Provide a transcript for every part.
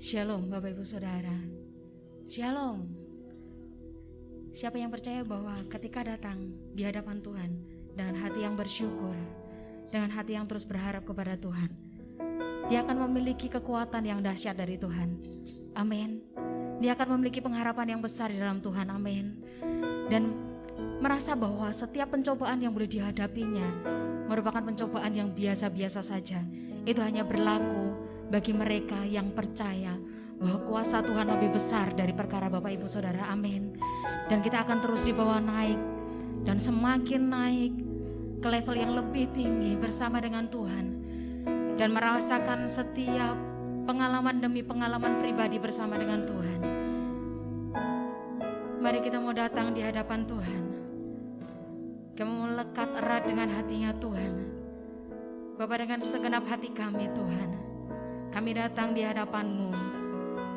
Shalom Bapak Ibu Saudara. Shalom. Siapa yang percaya bahwa ketika datang di hadapan Tuhan dengan hati yang bersyukur, dengan hati yang terus berharap kepada Tuhan, dia akan memiliki kekuatan yang dahsyat dari Tuhan. Amin. Dia akan memiliki pengharapan yang besar di dalam Tuhan. Amin. Dan merasa bahwa setiap pencobaan yang boleh dihadapinya merupakan pencobaan yang biasa-biasa saja. Itu hanya berlaku bagi mereka yang percaya bahwa kuasa Tuhan lebih besar dari perkara Bapak Ibu Saudara. Amin. Dan kita akan terus dibawa naik dan semakin naik ke level yang lebih tinggi bersama dengan Tuhan, dan merasakan setiap pengalaman demi pengalaman pribadi bersama dengan Tuhan. Mari kita mau datang di hadapan Tuhan. Kami mau lekat erat dengan hatinya Tuhan. Bapa, dengan segenap hati kami Tuhan, kami datang di hadapan-Mu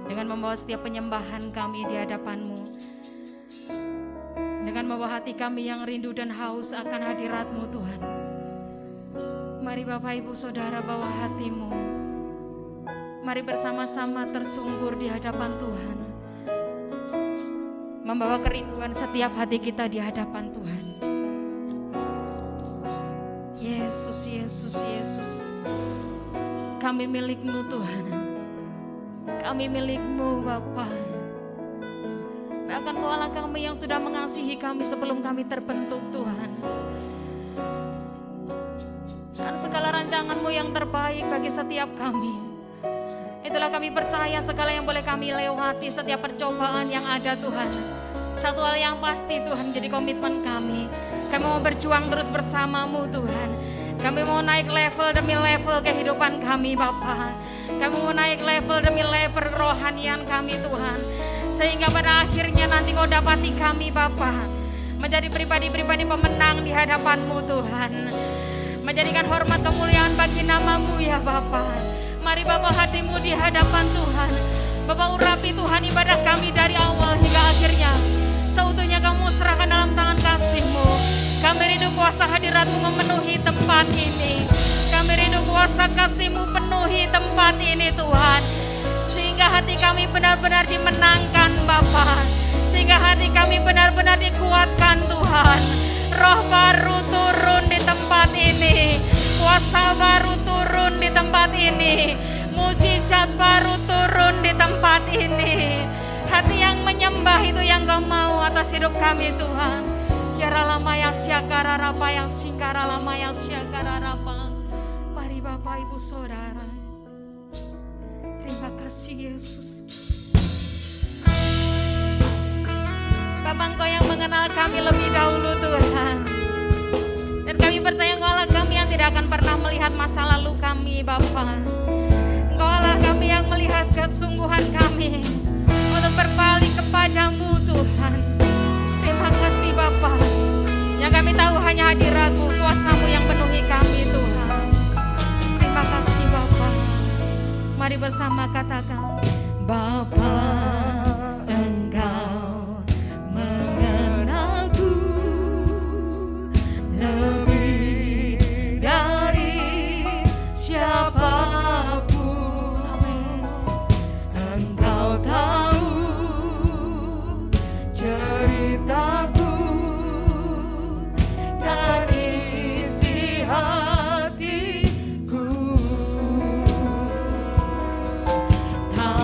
dengan membawa setiap penyembahan kami di hadapan-Mu, dengan membawa hati kami yang rindu dan haus akan hadirat-Mu Tuhan. Mari Bapak Ibu Saudara bawa hati-Mu. Mari bersama-sama tersungkur di hadapan Tuhan, membawa kerinduan setiap hati kita di hadapan Tuhan. Yesus, Yesus, Yesus, kami milik-Mu Tuhan. Kami milik-Mu Bapa. Bahkan Tuhanlah kami yang sudah mengasihi kami sebelum kami terbentuk Tuhan. Dan segala rancangan-Mu yang terbaik bagi setiap kami. Itulah kami percaya segala yang boleh kami lewati, setiap percobaan yang ada Tuhan. Satu hal yang pasti Tuhan jadi komitmen kami. Kami mau berjuang terus bersama-Mu Tuhan. Kami mau naik level demi level kehidupan kami Bapa. Kami mau naik level demi level rohanian kami Tuhan. Sehingga pada akhirnya nanti Kau dapati kami Bapa menjadi pribadi-pribadi pemenang di hadapan-Mu Tuhan. Menjadikan hormat kemuliaan bagi nama-Mu ya Bapa. Mari Bapa hatimu di hadapan Tuhan. Bapa urapi Tuhan ibadah kami dari awal hingga akhirnya. Seutuhnya Kamu serahkan dalam tangan kasih-Mu. Kami rindu kuasa hadirat-Mu memenuhi tempat ini. Kami rindu kuasa kasih-Mu penuhi tempat ini Tuhan. Sehingga hati kami benar-benar dimenangkan Bapa. Sehingga hati kami benar-benar dikuatkan Tuhan. Roh baru turun di tempat ini. Kuasa baru turun di tempat ini. Mujizat baru turun di tempat ini. Hati yang menyembah itu yang Kau mau atas hidup kami Tuhan. Kiara lama yang syakara rapa yang singkara lama yang syakara rapa. Mari Bapak Ibu Saudara. Terima kasih Yesus. Bapa, Engkau yang mengenal kami lebih dahulu Tuhan. Dan kami percaya Engkau Allah kami yang tidak akan pernah melihat masa lalu kami Bapa. Engkau Allah kami yang melihat kesungguhan kami untuk berbalik kepadamu Tuhan. Terima kasih Bapa. Yang kami tahu hanya hadirat-Mu, kuasa-Mu yang penuhi kami Tuhan. Terima kasih Bapa. Mari bersama katakan Bapa, Engkau mengenalku lebih dari siapapun. Amin. Engkau tahu ceritaku dan isi hatiku. Tak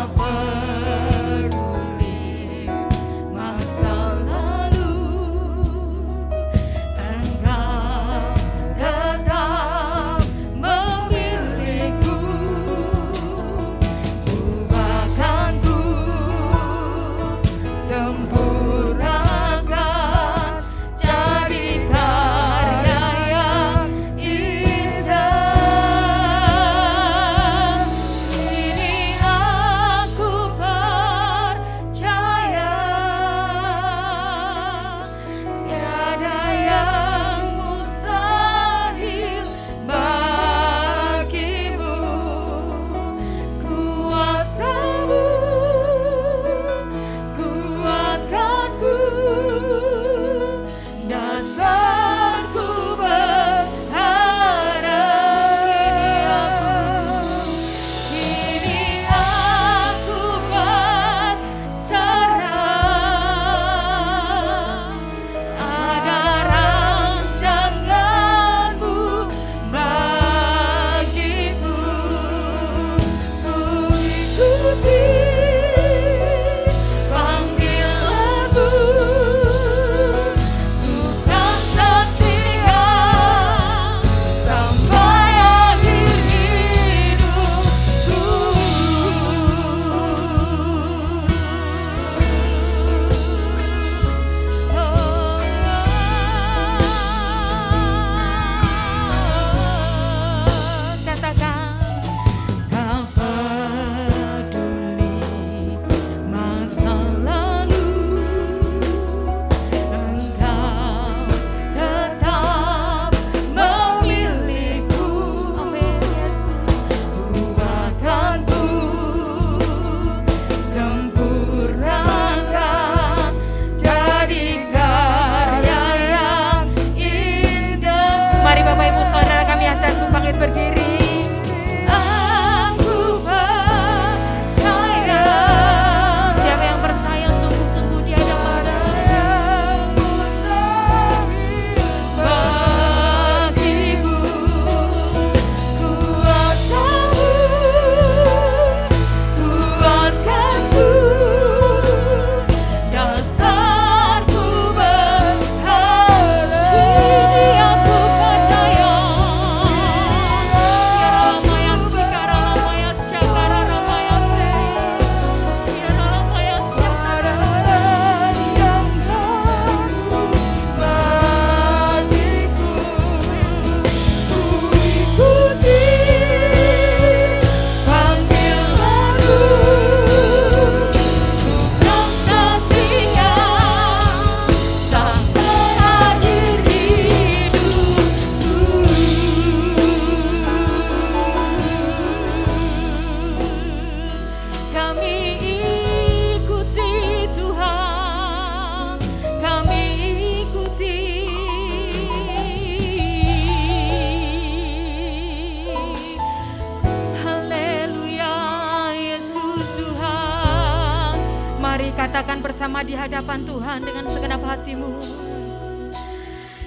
Mari katakan bersama di hadapan Tuhan dengan segenap hatimu.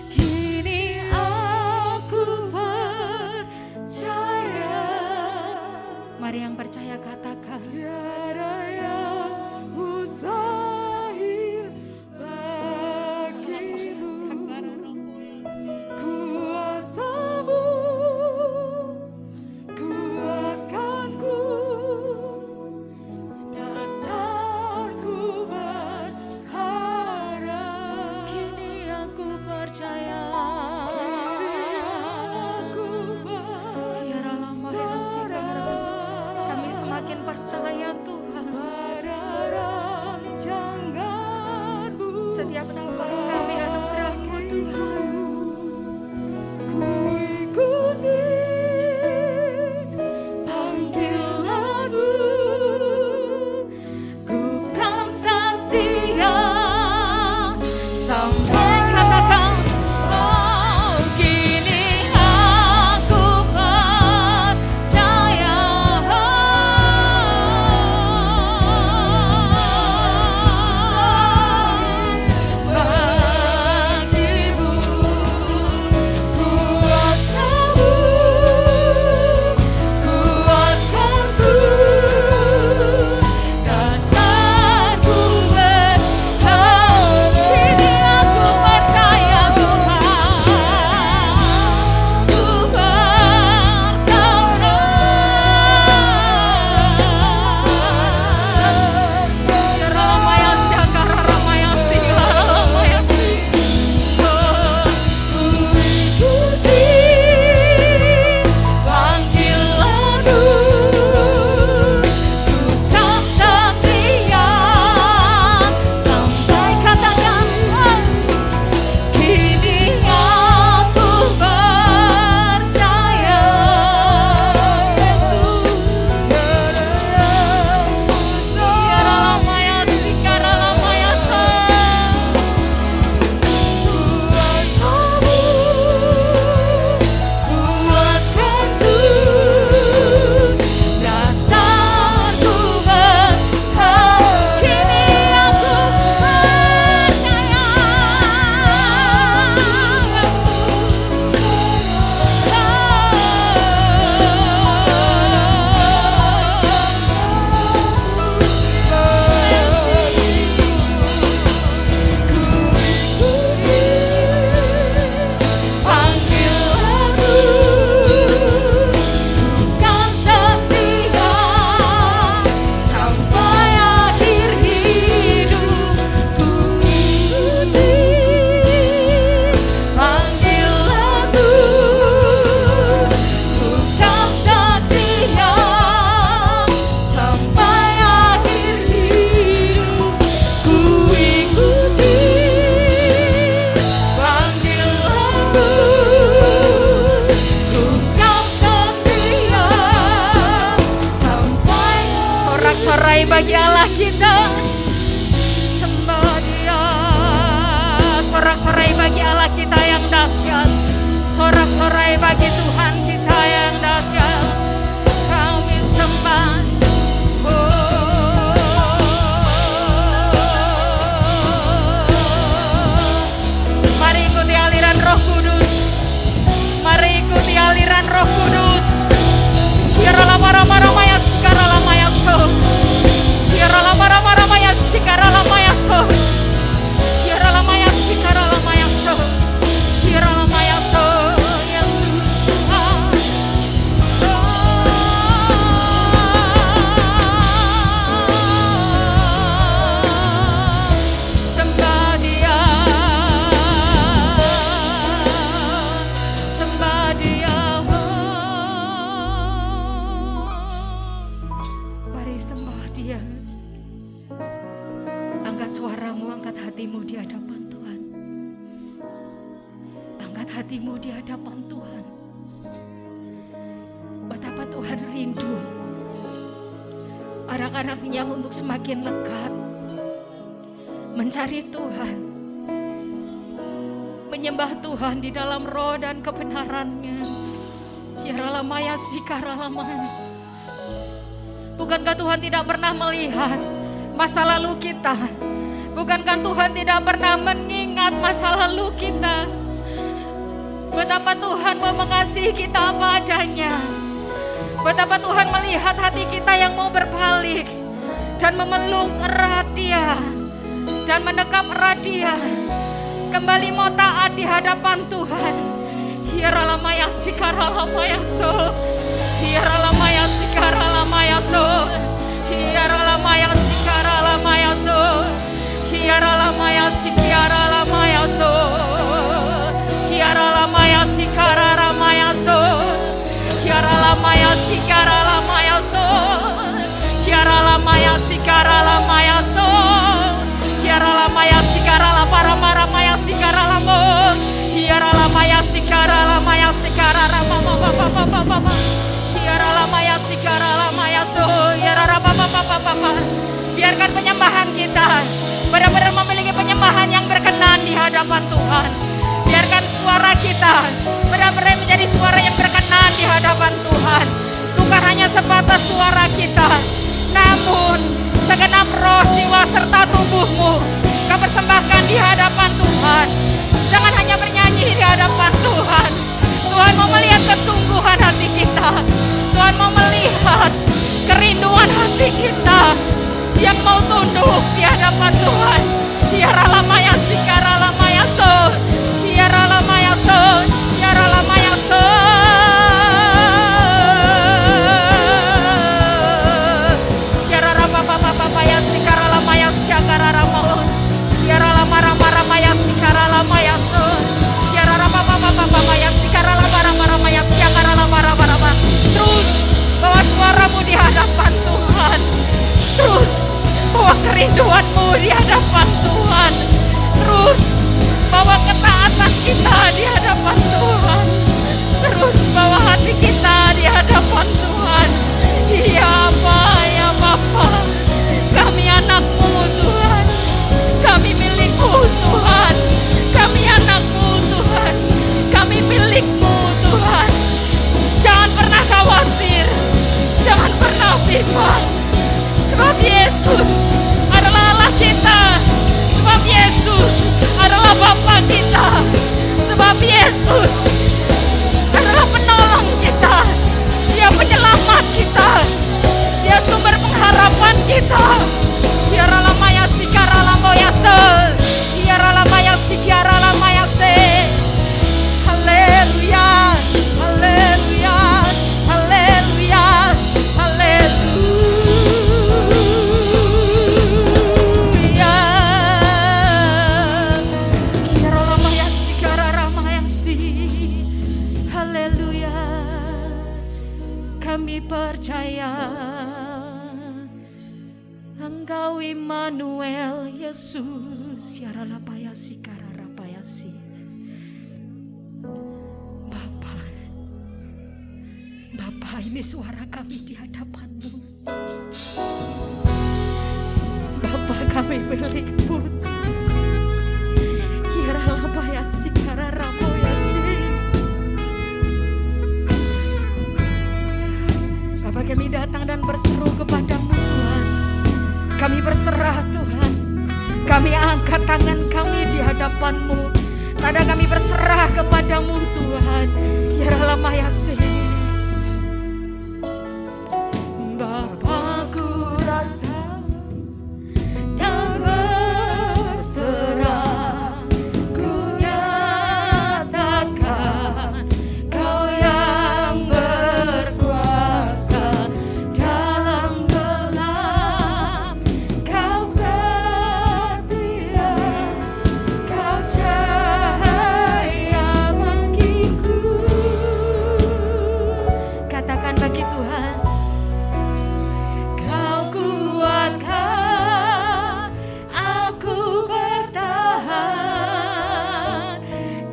Kini aku percaya. Mari yang percaya katakan. Tiada yang mustahil bagimu. Kuasamu kuatkanku. Dasarku berharap. Kini aku percaya. Kami semakin percaya Tuhan. Setiap nafas kami anugerah-Mu Tuhan. Ku ikuti panggilan-Mu, ku kan setia sampai katakan, oh kini aku percaya. Bagimu kuasamu kuatkanku. Dasarku berharap. Kini aku percaya Tuhan. Ku berserah. Ramaya Syakara Ramaya Sila Ramaya Si. Ku ikuti panggilan-Mu, ku kan setia sampai katakan, kini aku percaya. Yesus. Ramaya Sikara Ramaya Sa. Kuasamu kuatkanku. Dasarku berharap. Kini aku percaya. Panggilan-Mu, kan setia sampai akhir hidup. Ku ikuti panggilan-Mu, ku kan setia sampai akhir hidup. Ku ikuti panggilan-Mu, ku kan setia sampai. Sorak-sorai bagi Allah kita, sembah Dia. Sorak-sorai bagi Allah kita yang dahsyat. Sorak-sorai bagi Tuhan kita yang dahsyat. Kami sembah. Mari ikuti aliran Roh Kudus. Mari ikuti aliran Roh Kudus. Kira lama rama rama ya sikara lama ya so. Kira lama rama rama ya sikara lama ya so. Kira lama ya sikara lama ya so. Kira lama ya so. Yesus Tuhan. Sembah Dia. Sembah Dia. Mari sembah Dia. Angkat suaramu, angkat hatimu di hadapan Tuhan. Angkat hatimu di hadapan Tuhan. Betapa Tuhan rindu anak-anaknya untuk semakin lekat mencari Tuhan, menyembah Tuhan di dalam roh dan kebenarannya. Yaralamaya sikaramaya. Bukankah Tuhan tidak pernah melihat masa lalu kita. Bukankah Tuhan tidak pernah mengingat masa lalu kita? Betapa Tuhan mau mengasihi kita apa adanya. Betapa Tuhan melihat hati kita yang mau berbalik dan memeluk erat Dia dan mendekap erat Dia, kembali mau taat di hadapan Tuhan. Hiaralamaya sikaralamaya so, hiaralamaya sikaralamaya so, hiaralamaya sikaralamaya so, hiaralamaya sikaralamaya so, hiaralamaya sikaralamaya so, hiaralamaya sikaralamaya so, hiaralamaya sikaralamaya so, hiaralamaya sikarala para maramaya sikaralamo, hiaralamaya sikaralamaya sikararama papa, hiaralamaya sikaralamaya so, hiararama papa. Biarkan penyembahan kita benar-benar memiliki penyembahan yang berkenan di hadapan Tuhan. Biarkan suara kita benar-benar menjadi suara yang berkenan di hadapan Tuhan. Bukan hanya sebatas suara kita, namun segenap roh, jiwa, serta tubuhmu Kau persembahkan di hadapan Tuhan. Jangan hanya bernyanyi di hadapan Tuhan. Tuhan mau melihat kesungguhan hati kita. Tuhan mau melihat kerinduan hati kita yang mau tunduk di hadapan Tuhan. Hiaralamaya sikaralamaya so, hiaralamaya so, hiaralamaya so. Hiararapapapapaya sikaralamaya syakararamau, hiaralamaramaramaya sikaralamaya so, hiararapapapapapaya sikaralamaramaramaya syakaralamarama. Terus bawa suaramu di hadapan Tuhan. Terus bawa kerinduanmu di hadapan Tuhan. Terus bawa ketaatan kita di hadapan Tuhan. Terus bawa hati kita di hadapan Tuhan. Iya Bapa, ya Bapa, kami anakmu Tuhan. Kami milikmu Tuhan. Kami anakmu Tuhan. Kami milikmu Tuhan. Jangan pernah khawatir. Jangan pernah bimbang. Sebab Yesus adalah Allah kita. Sebab Yesus adalah Bapa kita. Sebab Yesus adalah penolong kita. Dia penyelamat kita. Dia sumber pengharapan kita. Hiaralamaya sikaralamaya se, hiaralamaya sikaralamaya se. Haleluya, haleluya, haleluya, haleluya. Hiaralamaya sikaralamaya si. Haleluya. Kami percaya Engkau Immanuel Yesus. Yaralapaya sikararapaya si. Bapa, ini suara kami di hadapan-Mu. Bapa, kami milik-Mu. Yaralapaya sikararapaya si. Bapa, kami datang dan berseru kepada-Mu Tuhan. Kami berserah Tuhan. Kami angkat tangan kami di hadapan-Mu. Tanda kami berserah kepada-Mu Tuhan. Yaralapaya si. Bapakku datang dan berserah, ku nyatakan Kau yang berkuasa dalam gelap. Kau setia, Kau cahaya bagiku. Katakan bagi Tuhan, Kau kuatkan aku bertahan.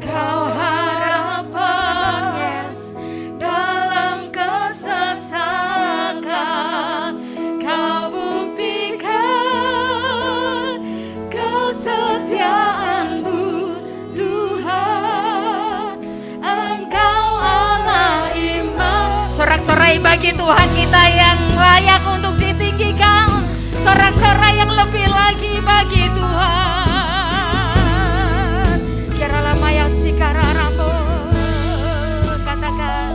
Kau harapan, yes, dalam kesesakan. Kau buktikan kesetiaan-Mu Tuhan. Engkau Allah iman. Sorak-sorai bagi Tuhan kita yang layak untuk ditinggikan. Sorak-sorai yang lagi bagi Tuhan. Kirala maya sikararamo, katakan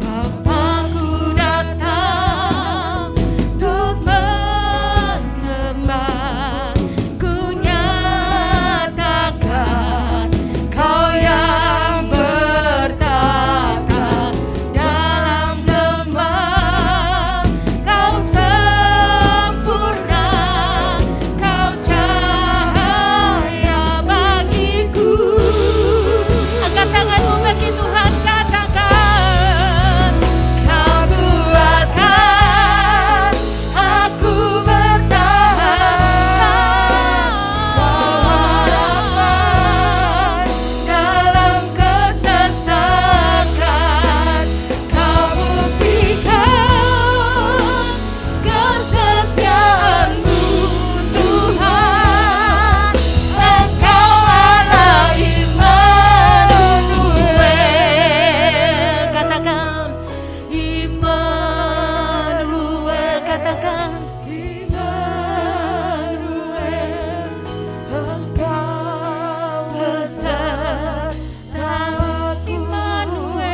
Bapakku datang untuk menyembah, ku nyatakan Kau yang bertata dalam lembah, Kau sempurna, Kau cahaya bagiku. Angkat tanganmu bagi Tuhan, katakan Kau kuatkan aku bertahan, Kau harapan dalam kesesakan, Kau buktikan kesetiaanmu Tuhan. Engkau Allah Immanuel, katakan Immanuel, katakan Immanuel, Engkau beserta Immanuel,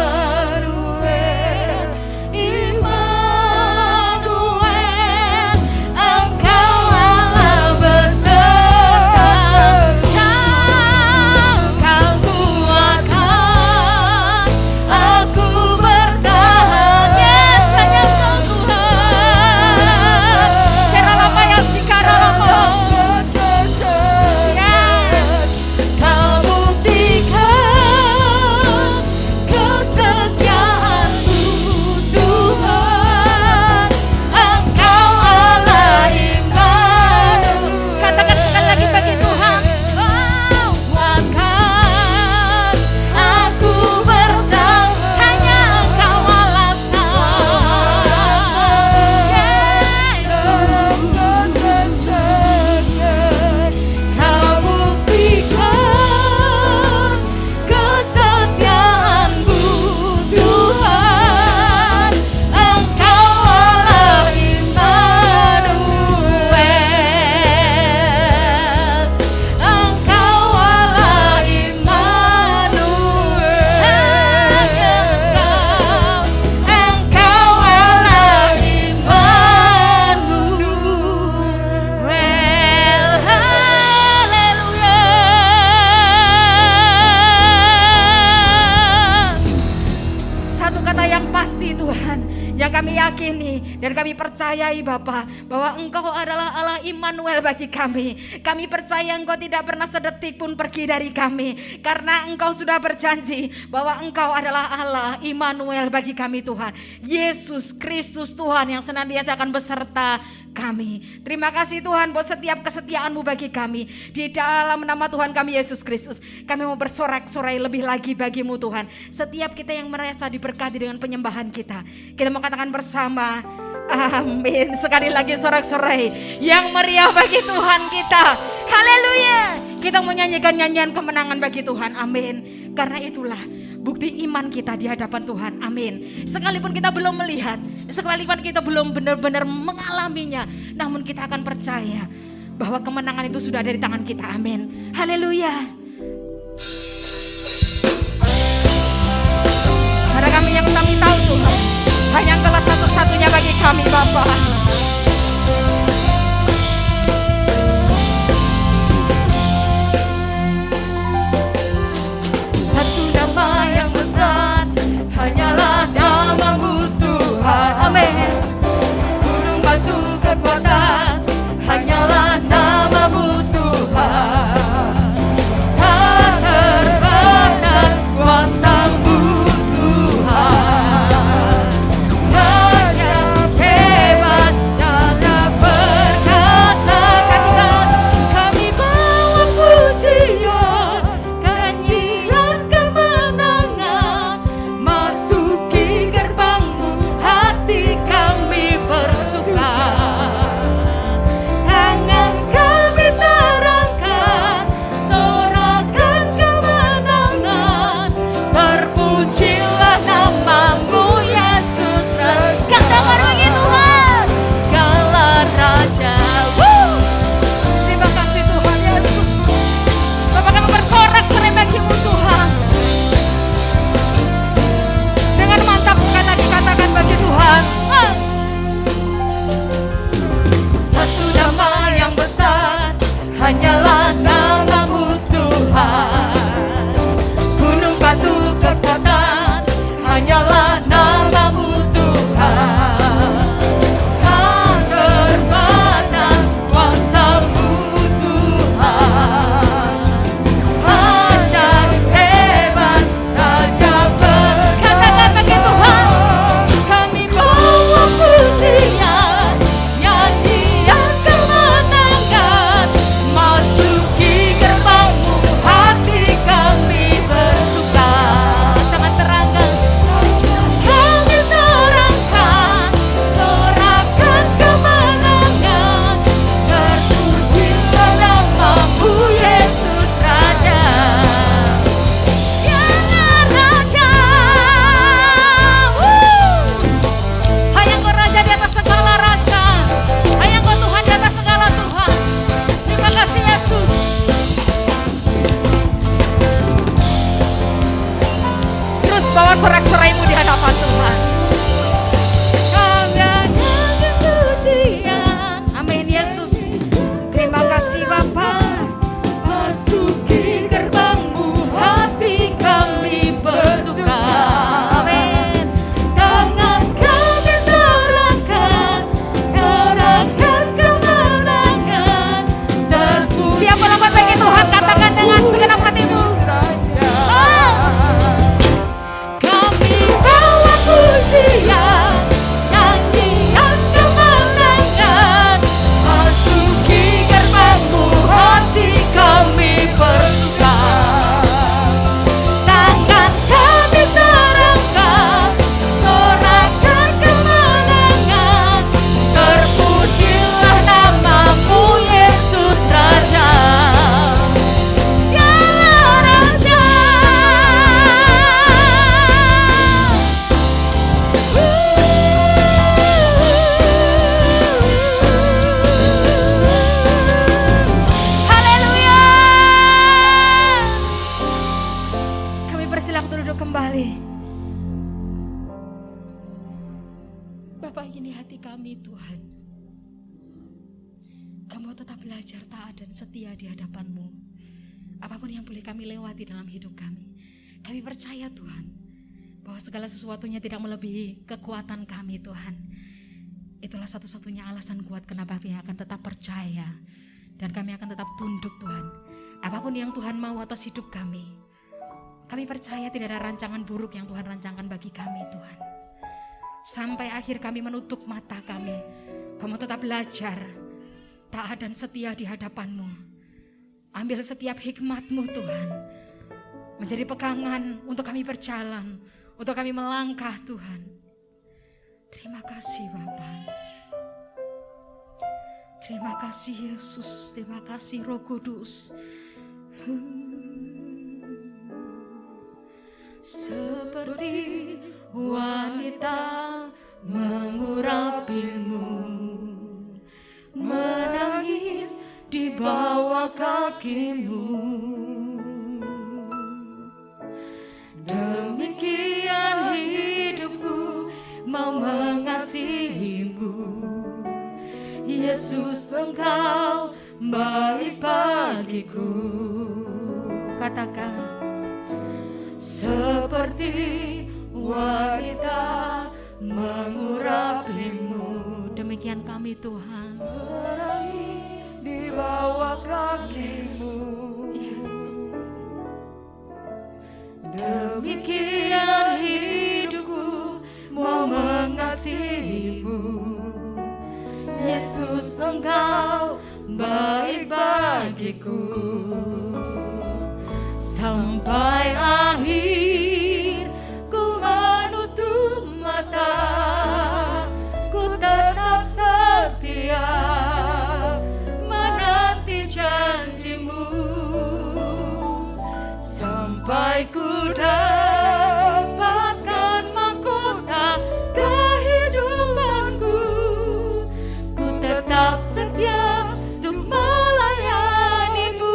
Immanuel, Immanuel, Engkau Allah beserta. Kau kuatkan aku bertahan. Yes, hanya Kau Tuhan. Ceralapaya sikaralamo. Yes, Kau buktikan kesetiaanmu Tuhan. Engkau Allah Immanuel. Katakan sekali lagi bagi Tuhan. Kuatkan aku bertahan, hanya Engkau alasan. Yesus, Kau buktikan kesetiaanmu Tuhan. Engkau Allah Immanuel, Engkau Allah Immanuel, Engkau Allah Immanuel. Haleluya. Satu kata yang pasti Tuhan, yang kami yakini dan kami percayai Bapa, bahwa Engkau adalah Allah Immanuel bagi kami. Kami percaya Engkau tidak pernah sedetik pun pergi dari kami, karena Engkau sudah berjanji bahwa Engkau adalah Allah Immanuel bagi kami Tuhan. Yesus Kristus Tuhan yang senantiasa akan beserta kami. Terima kasih Tuhan buat setiap kesetiaan-Mu bagi kami. Di dalam nama Tuhan kami Yesus Kristus, kami mau bersorak-sorai lebih lagi bagi-Mu Tuhan. Setiap kita yang merasa diberkati dengan penyembahan kita mau katakan bersama amin. Sekali lagi sorak-sorai yang meriah bagi Tuhan kita. Haleluya. Kita mau nyanyikan nyanyian kemenangan bagi Tuhan. Amin. Karena itulah bukti iman kita di hadapan Tuhan. Amin. Sekalipun kita belum melihat, sekalipun kita belum benar-benar mengalaminya, namun kita akan percaya bahwa kemenangan itu sudah ada di tangan kita. Amin. Haleluya. Karena kami yang tahu Tuhan, hanya Engkaulah satu-satunya bagi kami Bapa. Satu nama yang besar, hanyalah nama-Mu Tuhan. Amin. Gunung batu kekuatan, hanyalah nama-Mu Tuhan. Tak terbatas kuasa-Mu Tuhan. Hebat Kamu tetap belajar taat dan setia di hadapan-Mu. Apapun yang boleh kami lewati dalam hidup kami percaya Tuhan, bahwa segala sesuatunya tidak melebihi kekuatan kami Tuhan. Itulah satu-satunya alasan kuat kenapa kami akan tetap percaya. Dan kami akan tetap tunduk Tuhan. Apapun yang Tuhan mau atas hidup kami percaya tidak ada rancangan buruk yang Tuhan rancangkan bagi kami Tuhan. Sampai akhir kami menutup mata kami, kamu tetap belajar taat dan setia di hadapan-Mu. Ambil setiap hikmat-Mu Tuhan, menjadi pegangan untuk kami berjalan, untuk kami melangkah Tuhan. Terima kasih Bapa. Terima kasih Yesus, terima kasih Roh Kudus. Seperti wanita mengurapimu, menangis di bawah kakimu. Demikian hidupku mau mengasihimu. Yesus, Engkau baik bagiku. Katakan, seperti wanita mengurapimu. Demikian kami Tuhan, menangis di bawah kakimu. Yesus. Demikian hidupku mau mengasihimu. Yesus, Engkau baik bagiku. Sampai akhir ku menutup mata, ku tetap setia menanti janji-Mu. Sampai ku dapatkan mahkota kehidupanku, ku tetap setia untuk melayani-Mu.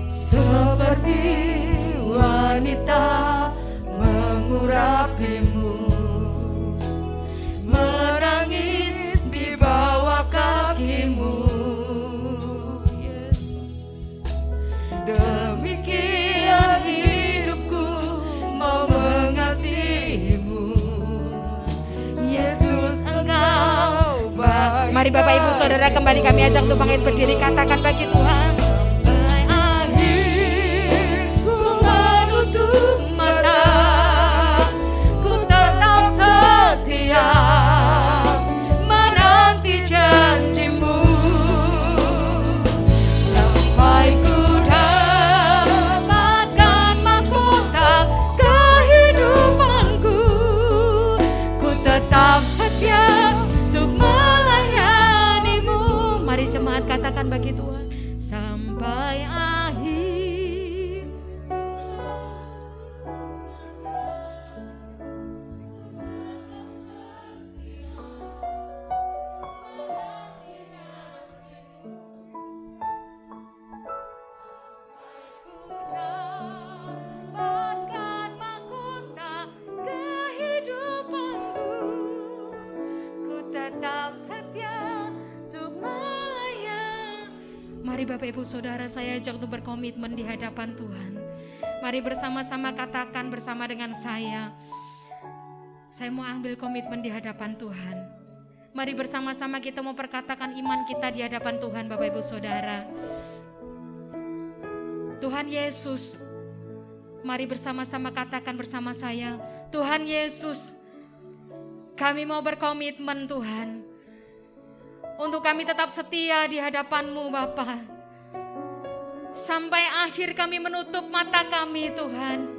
Seperti wanita mengurapimu, menangis di bawah kakimu. Yesus. Demikian hidupku mau mengasihimu. Yesus, Engkau baik. Mari Bapak Ibu Saudara, kembali kami ajak untuk bangkit berdiri, katakan bagi Tuhan. Katakan bagi Tuhan, sampai akhir. Ku dapatkan mahkota kehidupanku, ku tetap setia untuk Mari Bapak Ibu Saudara, saya ajak untuk berkomitmen di hadapan Tuhan. Mari bersama-sama katakan bersama dengan saya mau ambil komitmen di hadapan Tuhan. Mari bersama-sama kita mau perkatakan iman kita di hadapan Tuhan Bapak Ibu Saudara. Tuhan Yesus, mari bersama-sama katakan bersama saya, Tuhan Yesus, kami mau berkomitmen Tuhan, untuk kami tetap setia di hadapan-Mu Bapa. Sampai akhir kami menutup mata kami Tuhan.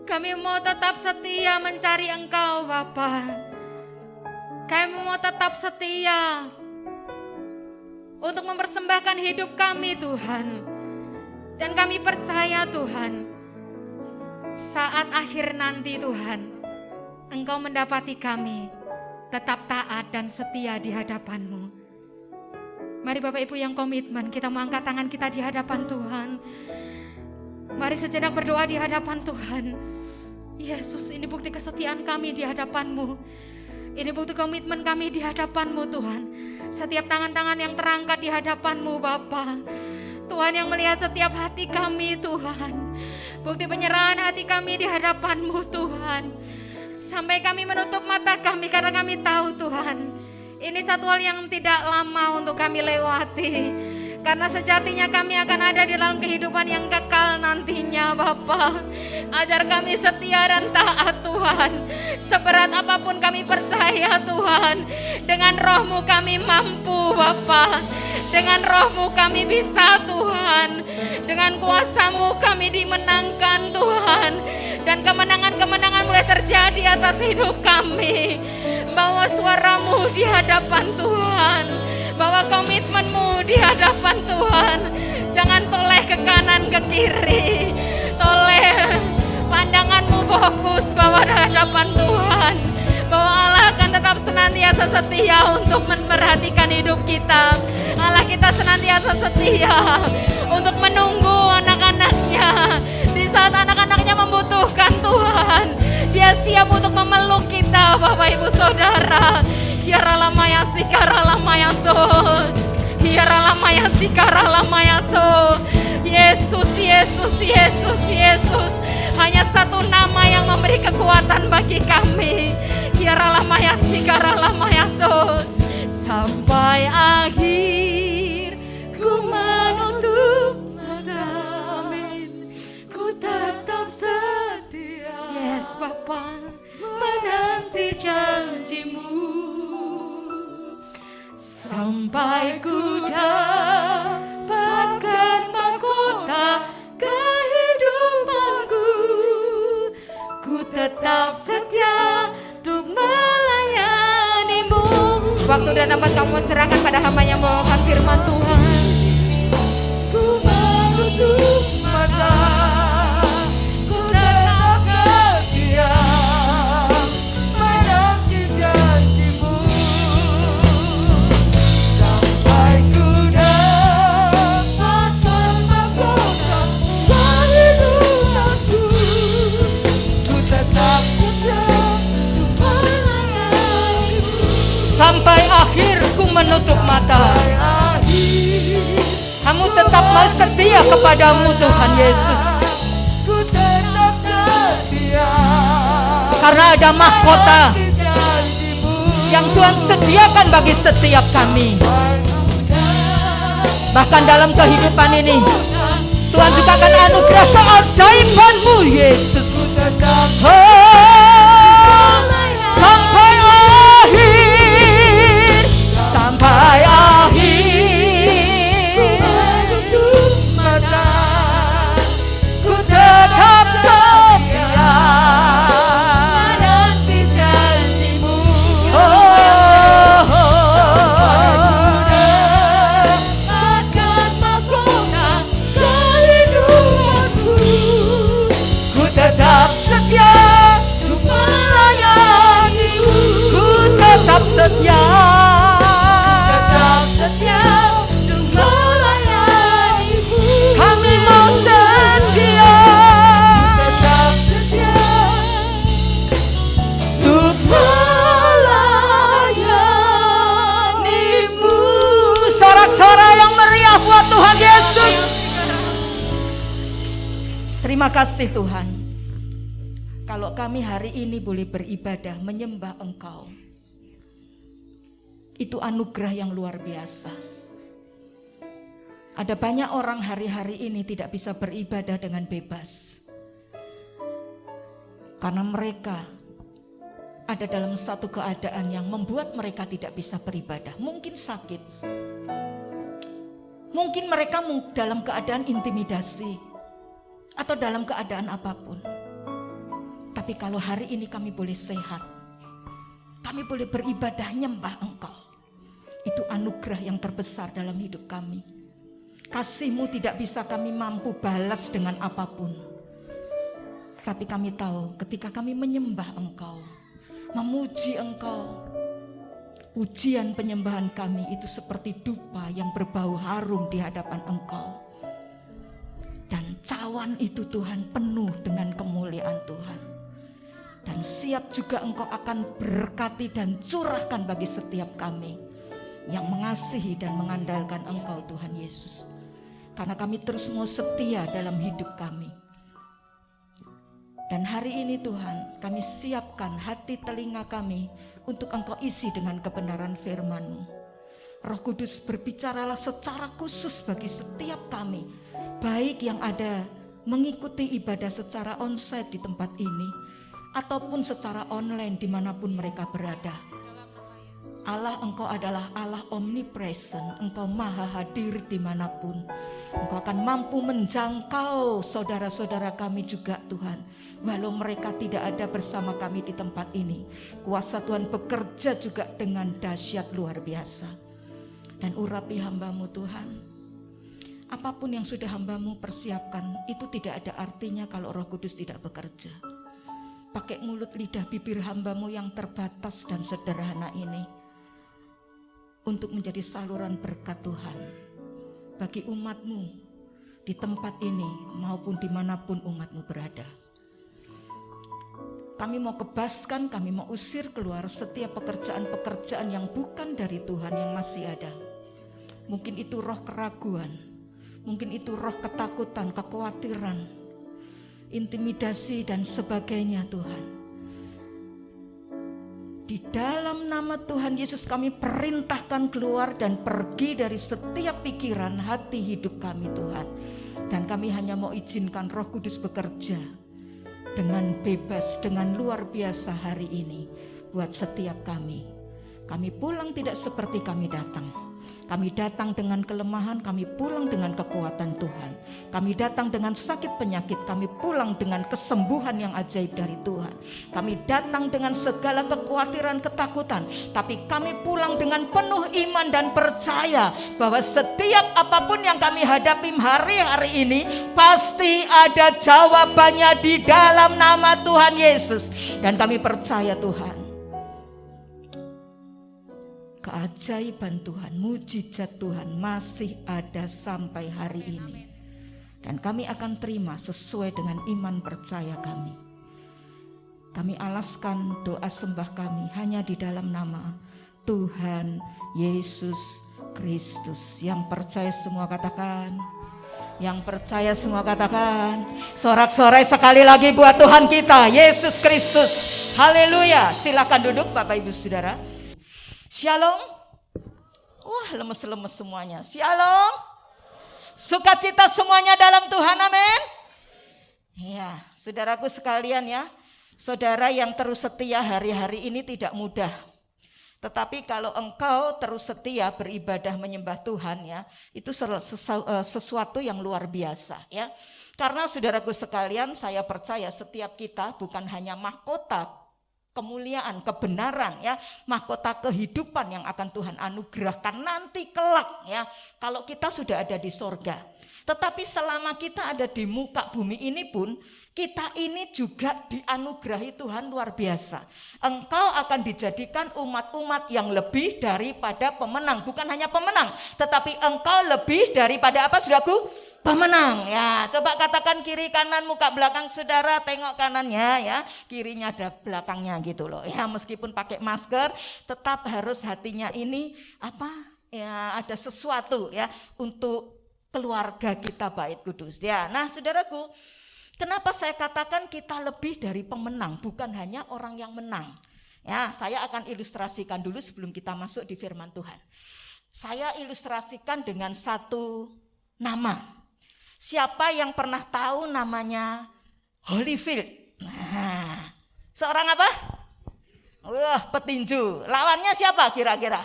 Kami mau tetap setia mencari Engkau Bapa. Kami mau tetap setia untuk mempersembahkan hidup kami Tuhan. Dan kami percaya Tuhan, saat akhir nanti Tuhan, Engkau mendapati kami tetap taat dan setia di hadapan-Mu. Mari Bapak Ibu yang komitmen, kita mau angkat tangan kita di hadapan Tuhan. Mari sejenak berdoa di hadapan Tuhan. Yesus, ini bukti kesetiaan kami di hadapan-Mu. Ini bukti komitmen kami di hadapan-Mu Tuhan. Setiap tangan-tangan yang terangkat di hadapan-Mu Bapa, Tuhan yang melihat setiap hati kami Tuhan. Bukti penyerahan hati kami di hadapan-Mu Tuhan. Sampai kami menutup mata kami karena kami tahu Tuhan, ini satu hal yang tidak lama untuk kami lewati. Karena sejatinya kami akan ada di dalam kehidupan yang kekal nantinya Bapa. Ajar kami setia dan taat Tuhan. Seberat apapun kami percaya Tuhan, dengan Roh-Mu kami mampu Bapa. Dengan Roh-Mu kami bisa Tuhan. Dengan kuasa-Mu kami dimenangkan Tuhan. Dan kemenangan-kemenangan mulai terjadi atas hidup kami. Bawa suara-Mu di hadapan Tuhan. Bawa komitmen-Mu di hadapan Tuhan. Jangan toleh ke kanan ke kiri. Toleh pandangan-Mu fokus bawa di hadapan Tuhan. Bahwa Allah akan tetap senantiasa setia untuk memperhatikan hidup kita. Allah kita senantiasa setia untuk menunggu anak-anaknya. Di saat anak-anaknya membutuhkan Tuhan, Dia siap untuk memeluk kita Bapak Ibu Saudara. Hiara lama ya sikara lama ya so. Hiara lama ya sikara lama ya so. Yesus, Yesus, Yesus, Yesus. Hanya satu nama yang memberi kekuatan bagi kami. Hiara lama ya sikara lama ya so. Sampai akhir ku menutup mata, amin. Ku tetap setia. Yes Bapa, menanti janji-Mu. Sampai ku dapatkan mahkota kehidupanku, ku tetap setia untuk melayani-Mu. Waktu dan tempat kamu serahkan pada hamba yang membawakan firman Tuhan. Ku menutup mata, ku tetap setia menanti janji-Mu. Sampai ku dapatkan mahkota kehidupanku, ku tetap setia untuk melayani-Mu. Sampai akhir ku menutup mata. Kamu tetap setia kepadamu Tuhan Yesus. Ku tetap setia. Karena ada mahkota yang Tuhan sediakan bagi setiap kami. Bahkan dalam kehidupan ini Tuhan juga akan anugerah keajaiban-Mu Yesus. Sampai akhir, sampai akhir. Ku tetap setia menanti janji-Mu. Dapatkan mahkota kehidupanku, ku tetap setia untuk melayani-Mu. Ku tetap setia, tetap setia untuk melayani-Mu. Kami mau setia, tetap setia untuk melayani-Mu. Sorak-sorai yang meriah buat Tuhan Yesus. Terima kasih Tuhan. Kalau kami hari ini boleh beribadah menyembah Engkau, itu anugerah yang luar biasa. Ada banyak orang hari-hari ini tidak bisa beribadah dengan bebas, karena mereka ada dalam satu keadaan yang membuat mereka tidak bisa beribadah. Mungkin sakit, mungkin mereka dalam keadaan intimidasi, atau dalam keadaan apapun. Tapi kalau hari ini kami boleh sehat, kami boleh beribadah nyembah Engkau, itu anugerah yang terbesar dalam hidup kami. Kasih-Mu tidak bisa kami mampu balas dengan apapun. Tapi kami tahu ketika kami menyembah Engkau, memuji Engkau, pujian penyembahan kami itu seperti dupa yang berbau harum di hadapan Engkau. Dan cawan itu Tuhan penuh dengan kemuliaan Tuhan. dan siap juga Engkau akan berkati dan curahkan bagi setiap kami yang mengasihi dan mengandalkan Engkau Tuhan Yesus. Karena kami terus mau setia dalam hidup kami. Dan hari ini Tuhan, kami siapkan hati telinga kami untuk Engkau isi dengan kebenaran firman-Mu. Roh Kudus, berbicaralah secara khusus bagi setiap kami, baik yang ada mengikuti ibadah secara onsite di tempat ini, ataupun secara online dimanapun mereka berada. Allah, Engkau adalah Allah omnipresent, Engkau maha hadir dimanapun. Engkau akan mampu menjangkau saudara-saudara kami juga Tuhan, walau mereka tidak ada bersama kami di tempat ini. Kuasa Tuhan bekerja juga dengan dahsyat luar biasa. Dan urapi hamba-Mu Tuhan, apapun yang sudah hamba-Mu persiapkan, itu tidak ada artinya kalau Roh Kudus tidak bekerja. Pakai mulut lidah bibir hamba-Mu yang terbatas dan sederhana ini untuk menjadi saluran berkat Tuhan bagi umat-Mu di tempat ini maupun dimanapun umat-Mu berada. Kami mau kebaskan, kami mau usir keluar setiap pekerjaan-pekerjaan yang bukan dari Tuhan yang masih ada. Mungkin itu roh keraguan, mungkin itu roh ketakutan, kekhawatiran, intimidasi dan sebagainya Tuhan. Di dalam nama Tuhan Yesus kami perintahkan keluar dan pergi dari setiap pikiran hati hidup kami Tuhan. Dan kami hanya mau izinkan Roh Kudus bekerja dengan bebas, dengan luar biasa hari ini buat setiap kami. Kami pulang tidak seperti kami datang. Kami datang dengan kelemahan, kami pulang dengan kekuatan Tuhan. Kami datang dengan sakit penyakit, kami pulang dengan kesembuhan yang ajaib dari Tuhan. Kami datang dengan segala kekhawatiran, ketakutan, tapi kami pulang dengan penuh iman dan percaya bahwa setiap apapun yang kami hadapi hari-hari ini pasti ada jawabannya di dalam nama Tuhan Yesus. Dan kami percaya Tuhan, keajaiban Tuhan, mujizat Tuhan masih ada sampai hari ini. Dan kami akan terima sesuai dengan iman percaya kami. Kami alaskan doa sembah kami hanya di dalam nama Tuhan Yesus Kristus. Yang percaya semua katakan. Yang percaya semua katakan. Sorak-sorai sekali lagi buat Tuhan kita, Yesus Kristus. Haleluya. Silakan duduk Bapak Ibu Saudara. Shalom. Wah, lemes-lemes semuanya. Shalom. Sukacita semuanya dalam Tuhan, amin. Ya, saudaraku sekalian ya, saudara yang terus setia hari-hari ini tidak mudah. Tetapi kalau engkau terus setia beribadah menyembah Tuhan ya, itu sesuatu yang luar biasa ya. Karena saudaraku sekalian, saya percaya setiap kita bukan hanya mahkota kemuliaan, kebenaran ya, mahkota kehidupan yang akan Tuhan anugerahkan nanti kelak ya, kalau kita sudah ada di sorga. Tetapi selama kita ada di muka bumi ini pun, kita ini juga dianugerahi Tuhan luar biasa. Engkau akan dijadikan umat-umat yang lebih daripada pemenang. Bukan hanya pemenang, tetapi engkau lebih daripada apa saudaraku? Pemenang ya. Coba katakan kiri kanan muka belakang saudara, tengok kanannya ya, kirinya ada belakangnya gitu loh ya. Meskipun pakai masker, tetap harus hatinya ini apa ya, ada sesuatu ya untuk keluarga kita bait kudus ya. Nah saudaraku, kenapa saya katakan kita lebih dari pemenang, bukan hanya orang yang menang ya. Saya akan ilustrasikan dulu sebelum kita masuk di firman Tuhan. Saya ilustrasikan dengan satu nama. Siapa yang pernah tahu namanya Holyfield? Nah, seorang apa? Wah, petinju. Lawannya siapa kira-kira?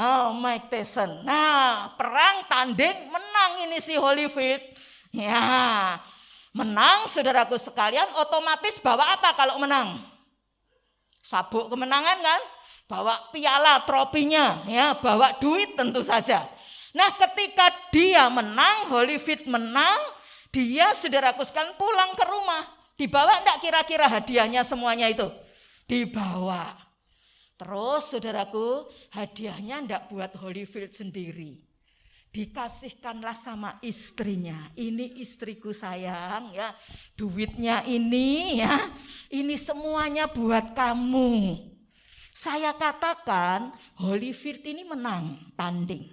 Oh, Mike Tyson. Nah, perang tanding menang ini si Holyfield. Ya, menang saudaraku sekalian, otomatis bawa apa kalau menang? Sabuk kemenangan kan? Bawa piala, tropinya, ya, bawa duit tentu saja. Nah ketika dia menang, Holyfield menang, dia saudaraku sekalian pulang ke rumah. Dibawa enggak kira-kira hadiahnya semuanya itu? Dibawa. Terus saudaraku, hadiahnya enggak buat Holyfield sendiri. Dikasihkanlah sama istrinya. Ini istriku sayang ya. Duitnya ini ya. Ini semuanya buat kamu. Saya katakan Holyfield ini menang tanding.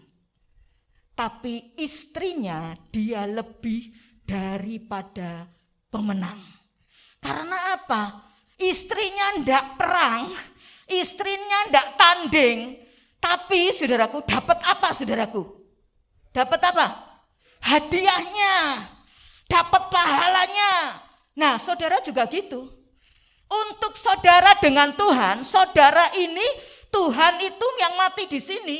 Tapi istrinya dia lebih daripada pemenang. Karena apa? Istrinya ndak perang, istrinya ndak tanding. Tapi saudaraku dapat apa saudaraku? Dapat apa? Hadiahnya, dapat pahalanya. Nah saudara juga gitu. Untuk saudara dengan Tuhan, saudara ini Tuhan itu yang mati di sini.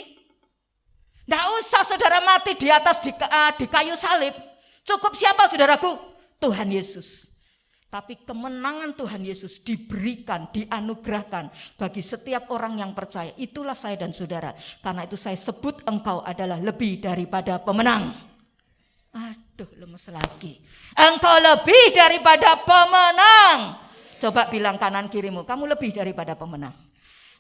Nggak usah saudara mati di atas di kayu salib. Cukup siapa saudaraku? Tuhan Yesus. Tapi kemenangan Tuhan Yesus diberikan, dianugerahkan bagi setiap orang yang percaya. Itulah saya dan saudara. Karena itu saya sebut engkau adalah lebih daripada pemenang. Aduh, lemes lagi. Engkau lebih daripada pemenang. Coba bilang kanan kirimu, kamu lebih daripada pemenang.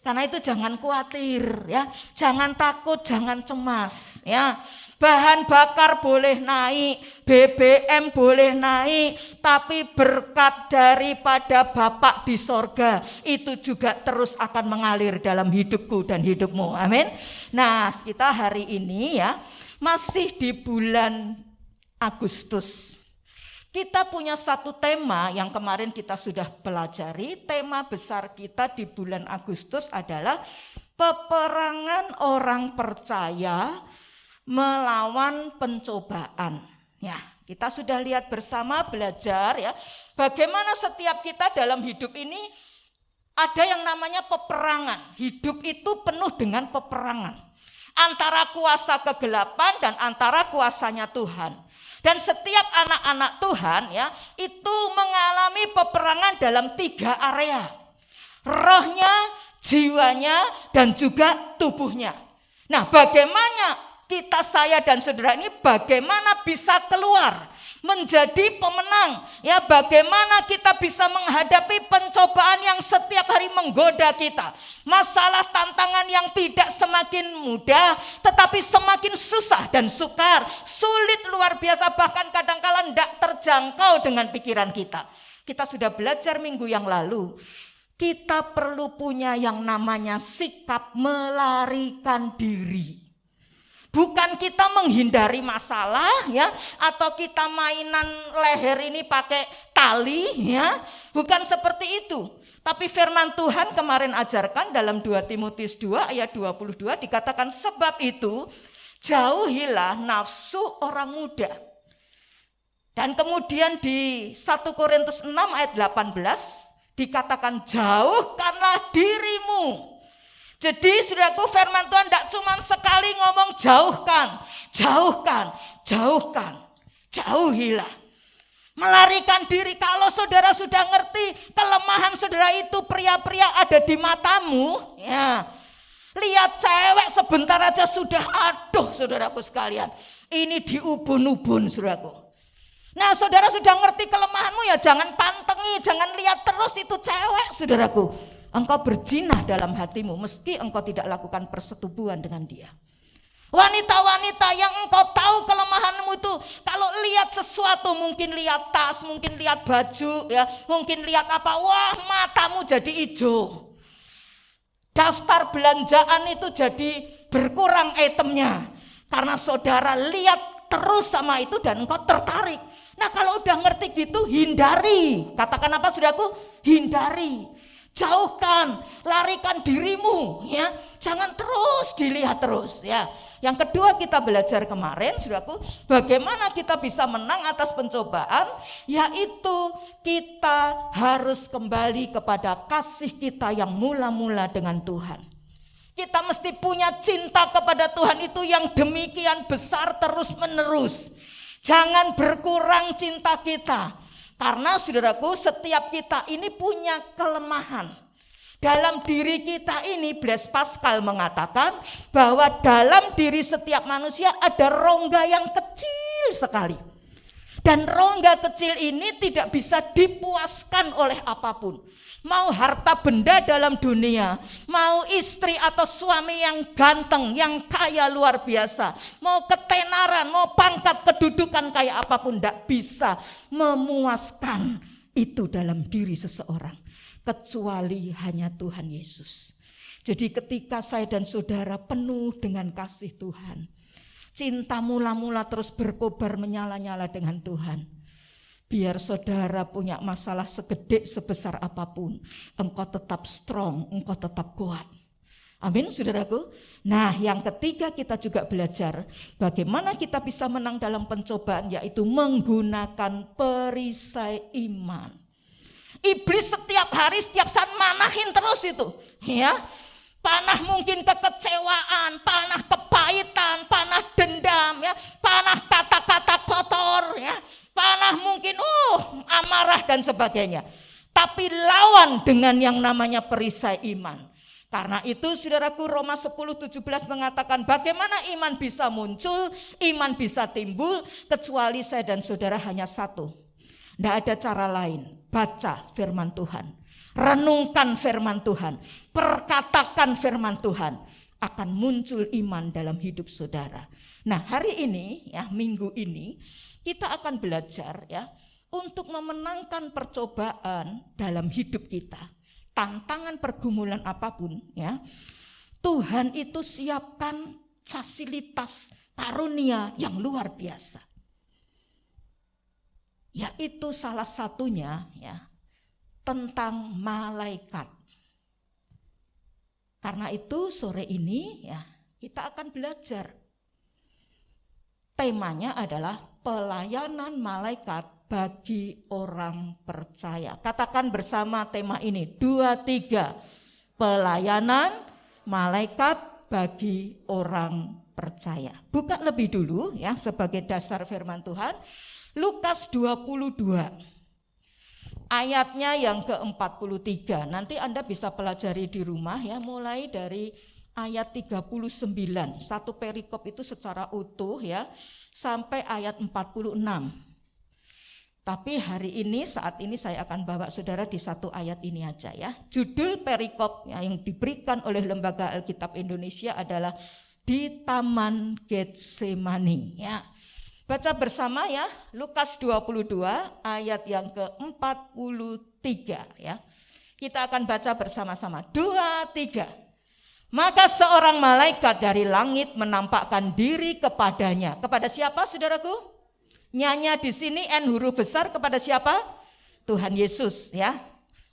Karena itu jangan khawatir ya, jangan takut, jangan cemas ya. Bahan bakar boleh naik, BBM boleh naik, tapi berkat daripada Bapa di sorga itu juga terus akan mengalir dalam hidupku dan hidupmu. Amin. Nah, kita hari ini ya masih di bulan Agustus. Kita punya satu tema yang kemarin kita sudah pelajari. Tema besar kita di bulan Agustus adalah peperangan orang percaya melawan pencobaan. Ya, kita sudah lihat bersama belajar ya, bagaimana setiap kita dalam hidup ini ada yang namanya peperangan. Hidup itu penuh dengan peperangan antara kuasa kegelapan dan antara kuasanya Tuhan. Dan setiap anak-anak Tuhan ya itu mengalami peperangan dalam 3 area. Rohnya, jiwanya, dan juga tubuhnya. Nah, bagaimana kita, saya dan saudara ini bagaimana bisa keluar menjadi pemenang? Ya, bagaimana kita bisa menghadapi pencobaan yang setiap hari menggoda kita? Masalah tantangan yang tidak semakin mudah, tetapi semakin susah dan sukar, sulit luar biasa, bahkan kadang-kala tidak terjangkau dengan pikiran kita. Kita sudah belajar minggu yang lalu, kita perlu punya yang namanya sikap melarikan diri. Bukan kita menghindari masalah ya, atau kita mainan leher ini pakai tali ya, bukan seperti itu. Tapi firman Tuhan kemarin ajarkan dalam 2 Timotius 2 ayat 22 dikatakan, sebab itu jauhilah nafsu orang muda. Dan kemudian di 1 Korintus 6 ayat 18 dikatakan, jauhkanlah dirimu. Jadi saudaraku, firman Tuhan tidak cuma sekali ngomong jauhkan, jauhkan, jauhkan, jauhilah. Melarikan diri. Kalau saudara sudah ngerti kelemahan saudara itu pria-pria ada di matamu, ya. Lihat cewek sebentar aja sudah, aduh saudaraku sekalian, ini diubun-ubun saudaraku. Nah saudara sudah ngerti kelemahanmu ya jangan pantengi, jangan lihat terus itu cewek saudaraku. Engkau berzina dalam hatimu meski engkau tidak lakukan persetubuhan dengan dia. Wanita-wanita yang engkau tahu kelemahanmu itu, kalau lihat sesuatu, mungkin lihat tas, mungkin lihat baju, ya, mungkin lihat apa, wah matamu jadi hijau. Daftar belanjaan itu jadi berkurang itemnya karena saudara lihat terus sama itu dan engkau tertarik. Nah kalau udah ngerti gitu, hindari. Katakan apa saudaraku? Hindari. Jauhkan, larikan dirimu ya. Jangan terus dilihat terus ya. Yang kedua kita belajar kemarin saudaraku, bagaimana kita bisa menang atas pencobaan, yaitu kita harus kembali kepada kasih kita yang mula-mula dengan Tuhan. Kita mesti punya cinta kepada Tuhan itu yang demikian besar terus menerus. Jangan berkurang cinta kita. Karena saudaraku, setiap kita ini punya kelemahan. Dalam diri kita ini, Blaise Pascal mengatakan bahwa dalam diri setiap manusia ada rongga yang kecil sekali. Dan rongga kecil ini tidak bisa dipuaskan oleh apapun. Mau harta benda dalam dunia, mau istri atau suami yang ganteng, yang kaya luar biasa, mau ketenaran, mau pangkat kedudukan kayak apapun, tidak bisa memuaskan itu dalam diri seseorang, kecuali hanya Tuhan Yesus. Jadi ketika saya dan saudara penuh dengan kasih Tuhan, cinta mula-mula terus berkobar menyala-nyala dengan Tuhan, biar saudara punya masalah segede sebesar apapun, engkau tetap strong, engkau tetap kuat. Amin, saudaraku. Nah, yang ketiga kita juga belajar bagaimana kita bisa menang dalam pencobaan, yaitu menggunakan perisai iman. Iblis setiap hari, setiap saat manahin terus itu, ya. Panah mungkin kekecewaan, panah kepahitan, panah dendam, ya, panah kata-kata kotor, ya, panah mungkin amarah dan sebagainya. Tapi lawan dengan yang namanya perisai iman. Karena itu saudaraku, Roma 10:17 mengatakan bagaimana iman bisa muncul, iman bisa timbul, kecuali saya dan saudara hanya satu. Tidak ada cara lain, baca firman Tuhan, renungkan firman Tuhan, perkatakan firman Tuhan, akan muncul iman dalam hidup saudara. Nah, hari ini, ya, minggu ini kita akan belajar, ya, untuk memenangkan percobaan dalam hidup kita. Tantangan pergumulan apapun, ya, Tuhan itu siapkan fasilitas karunia yang luar biasa. Yaitu salah satunya, ya, tentang malaikat. Karena itu sore ini, ya, kita akan belajar. Temanya adalah pelayanan malaikat bagi orang percaya. Katakan bersama tema ini, 2, 3. Pelayanan malaikat bagi orang percaya. Buka lebih dulu, ya, sebagai dasar firman Tuhan. Lukas 22. Ayatnya yang ke-43. Nanti Anda bisa pelajari di rumah, ya, mulai dari ayat 39. Satu perikop itu secara utuh, ya, sampai ayat 46. Tapi hari ini, saat ini saya akan bawa saudara di satu ayat ini aja, ya. Judul perikop yang diberikan oleh Lembaga Alkitab Indonesia adalah di Taman Getsemani, ya. Baca bersama, ya, Lukas 22 ayat yang ke-43, ya. Kita akan baca bersama-sama. 2, 3. Maka seorang malaikat dari langit menampakkan diri kepadanya. Kepada siapa, saudaraku? Nyanya di sini N huruf besar, kepada siapa? Tuhan Yesus, ya.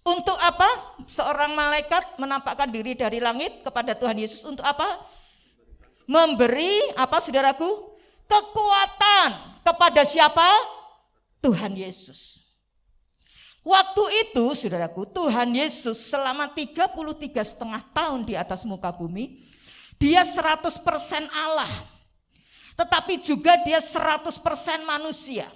Untuk apa seorang malaikat menampakkan diri dari langit kepada Tuhan Yesus? Untuk apa? Memberi apa, saudaraku? Kekuatan kepada siapa? Tuhan Yesus. Waktu itu, saudaraku, Tuhan Yesus selama 33,5 tahun di atas muka bumi, dia 100% Allah. Tetapi juga dia 100% manusia.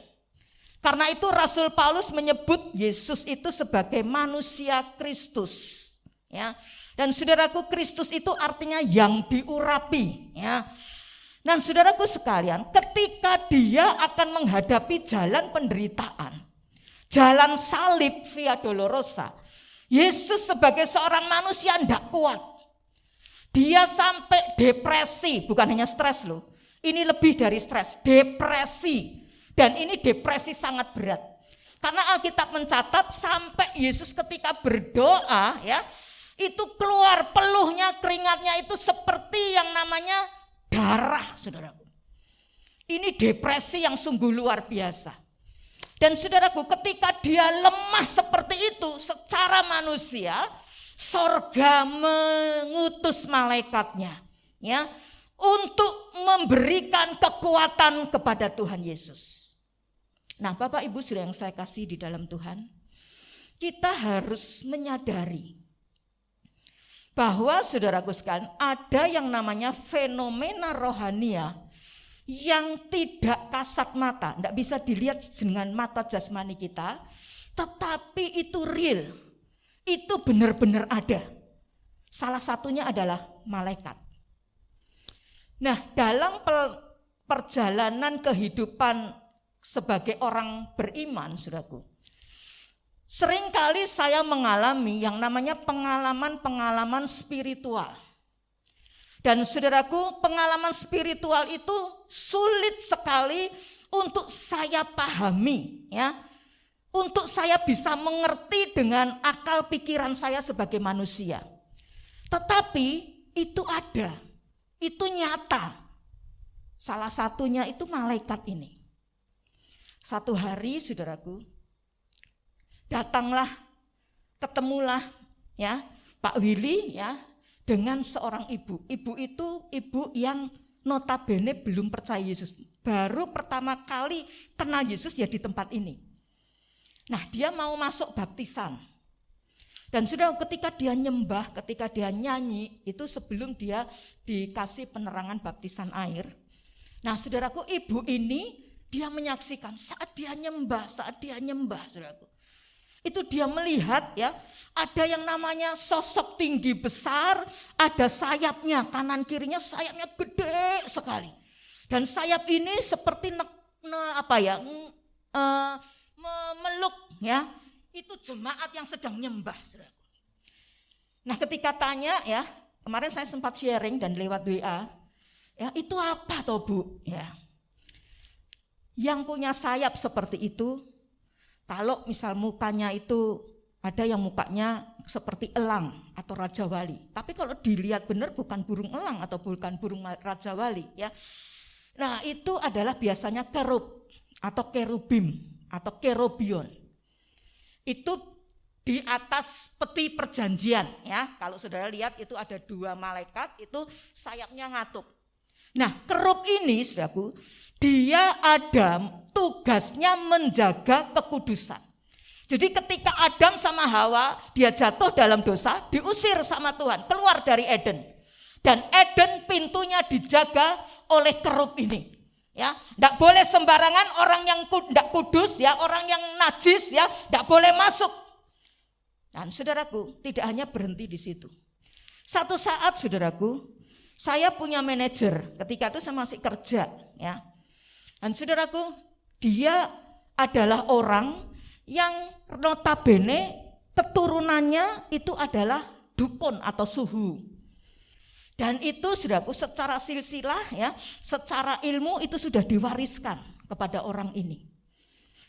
Karena itu Rasul Paulus menyebut Yesus itu sebagai manusia Kristus, ya. Dan saudaraku, Kristus itu artinya yang diurapi, ya. Dan saudaraku sekalian, ketika dia akan menghadapi jalan penderitaan, jalan salib via dolorosa, Yesus sebagai seorang manusia tidak kuat. Dia sampai depresi, bukan hanya stres loh. Ini lebih dari stres, depresi. Dan ini depresi sangat berat. Karena Alkitab mencatat sampai Yesus ketika berdoa, ya, itu keluar peluhnya, keringatnya itu seperti yang namanya darah, saudaraku. Ini depresi yang sungguh luar biasa. Dan saudaraku, ketika dia lemah seperti itu secara manusia, sorga mengutus malaikatnya, ya, untuk memberikan kekuatan kepada Tuhan Yesus. Nah, Bapak Ibu saudara yang saya kasih di dalam Tuhan, kita harus menyadari bahwa saudaraku sekalian, ada yang namanya fenomena rohania yang tidak kasat mata, tidak bisa dilihat dengan mata jasmani kita, tetapi itu real, itu benar-benar ada. Salah satunya adalah malaikat. Nah, dalam perjalanan kehidupan sebagai orang beriman, saudaraku, seringkali saya mengalami yang namanya pengalaman-pengalaman spiritual. Dan saudaraku, pengalaman spiritual itu sulit sekali untuk saya pahami, ya. untuk saya bisa mengerti dengan akal pikiran saya sebagai manusia. Tetapi itu ada, itu nyata. Salah satunya itu malaikat ini. Satu hari saudaraku, datanglah, ketemulah ya Pak Willy ya dengan seorang ibu. Ibu itu ibu yang notabene belum percaya Yesus. Baru pertama kali kenal Yesus ya di tempat ini. Nah, dia mau masuk baptisan. Dan sudah ketika dia nyembah, ketika dia nyanyi, itu sebelum dia dikasih penerangan baptisan air. Nah, saudaraku, ibu ini dia menyaksikan saat dia nyembah, saudaraku. Itu dia melihat ya, ada yang namanya sosok tinggi besar, ada sayapnya, kanan kirinya sayapnya gede sekali. Dan sayap ini seperti memeluk ya, itu jemaat yang sedang nyembah, saudaraku. Nah, ketika tanya ya, kemarin saya sempat sharing dan lewat WA, ya itu apa toh Bu? Ya, yang punya sayap seperti itu, kalau misal mukanya itu ada yang mukanya seperti elang atau raja wali, tapi kalau dilihat benar bukan burung elang atau bukan burung raja wali ya. Nah, itu adalah biasanya kerub atau kerubim atau kerobion. Itu di atas peti perjanjian ya. Kalau saudara lihat itu ada dua malaikat, itu sayapnya ngatup. Nah, kerub ini saudaraku, dia ada tugasnya menjaga kekudusan. Jadi ketika Adam sama Hawa dia jatuh dalam dosa, diusir sama Tuhan, keluar dari Eden. Dan Eden pintunya dijaga oleh kerub ini. Ya, enggak boleh sembarangan orang yang enggak kudus ya, orang yang najis ya, enggak boleh masuk. Dan saudaraku, tidak hanya berhenti di situ. Satu saat saudaraku, saya punya manajer, ketika itu saya masih kerja ya. Dan saudaraku, dia adalah orang yang notabene keturunannya itu adalah dukun atau suhu. Dan itu saudaraku secara silsilah ya, secara ilmu itu sudah diwariskan kepada orang ini.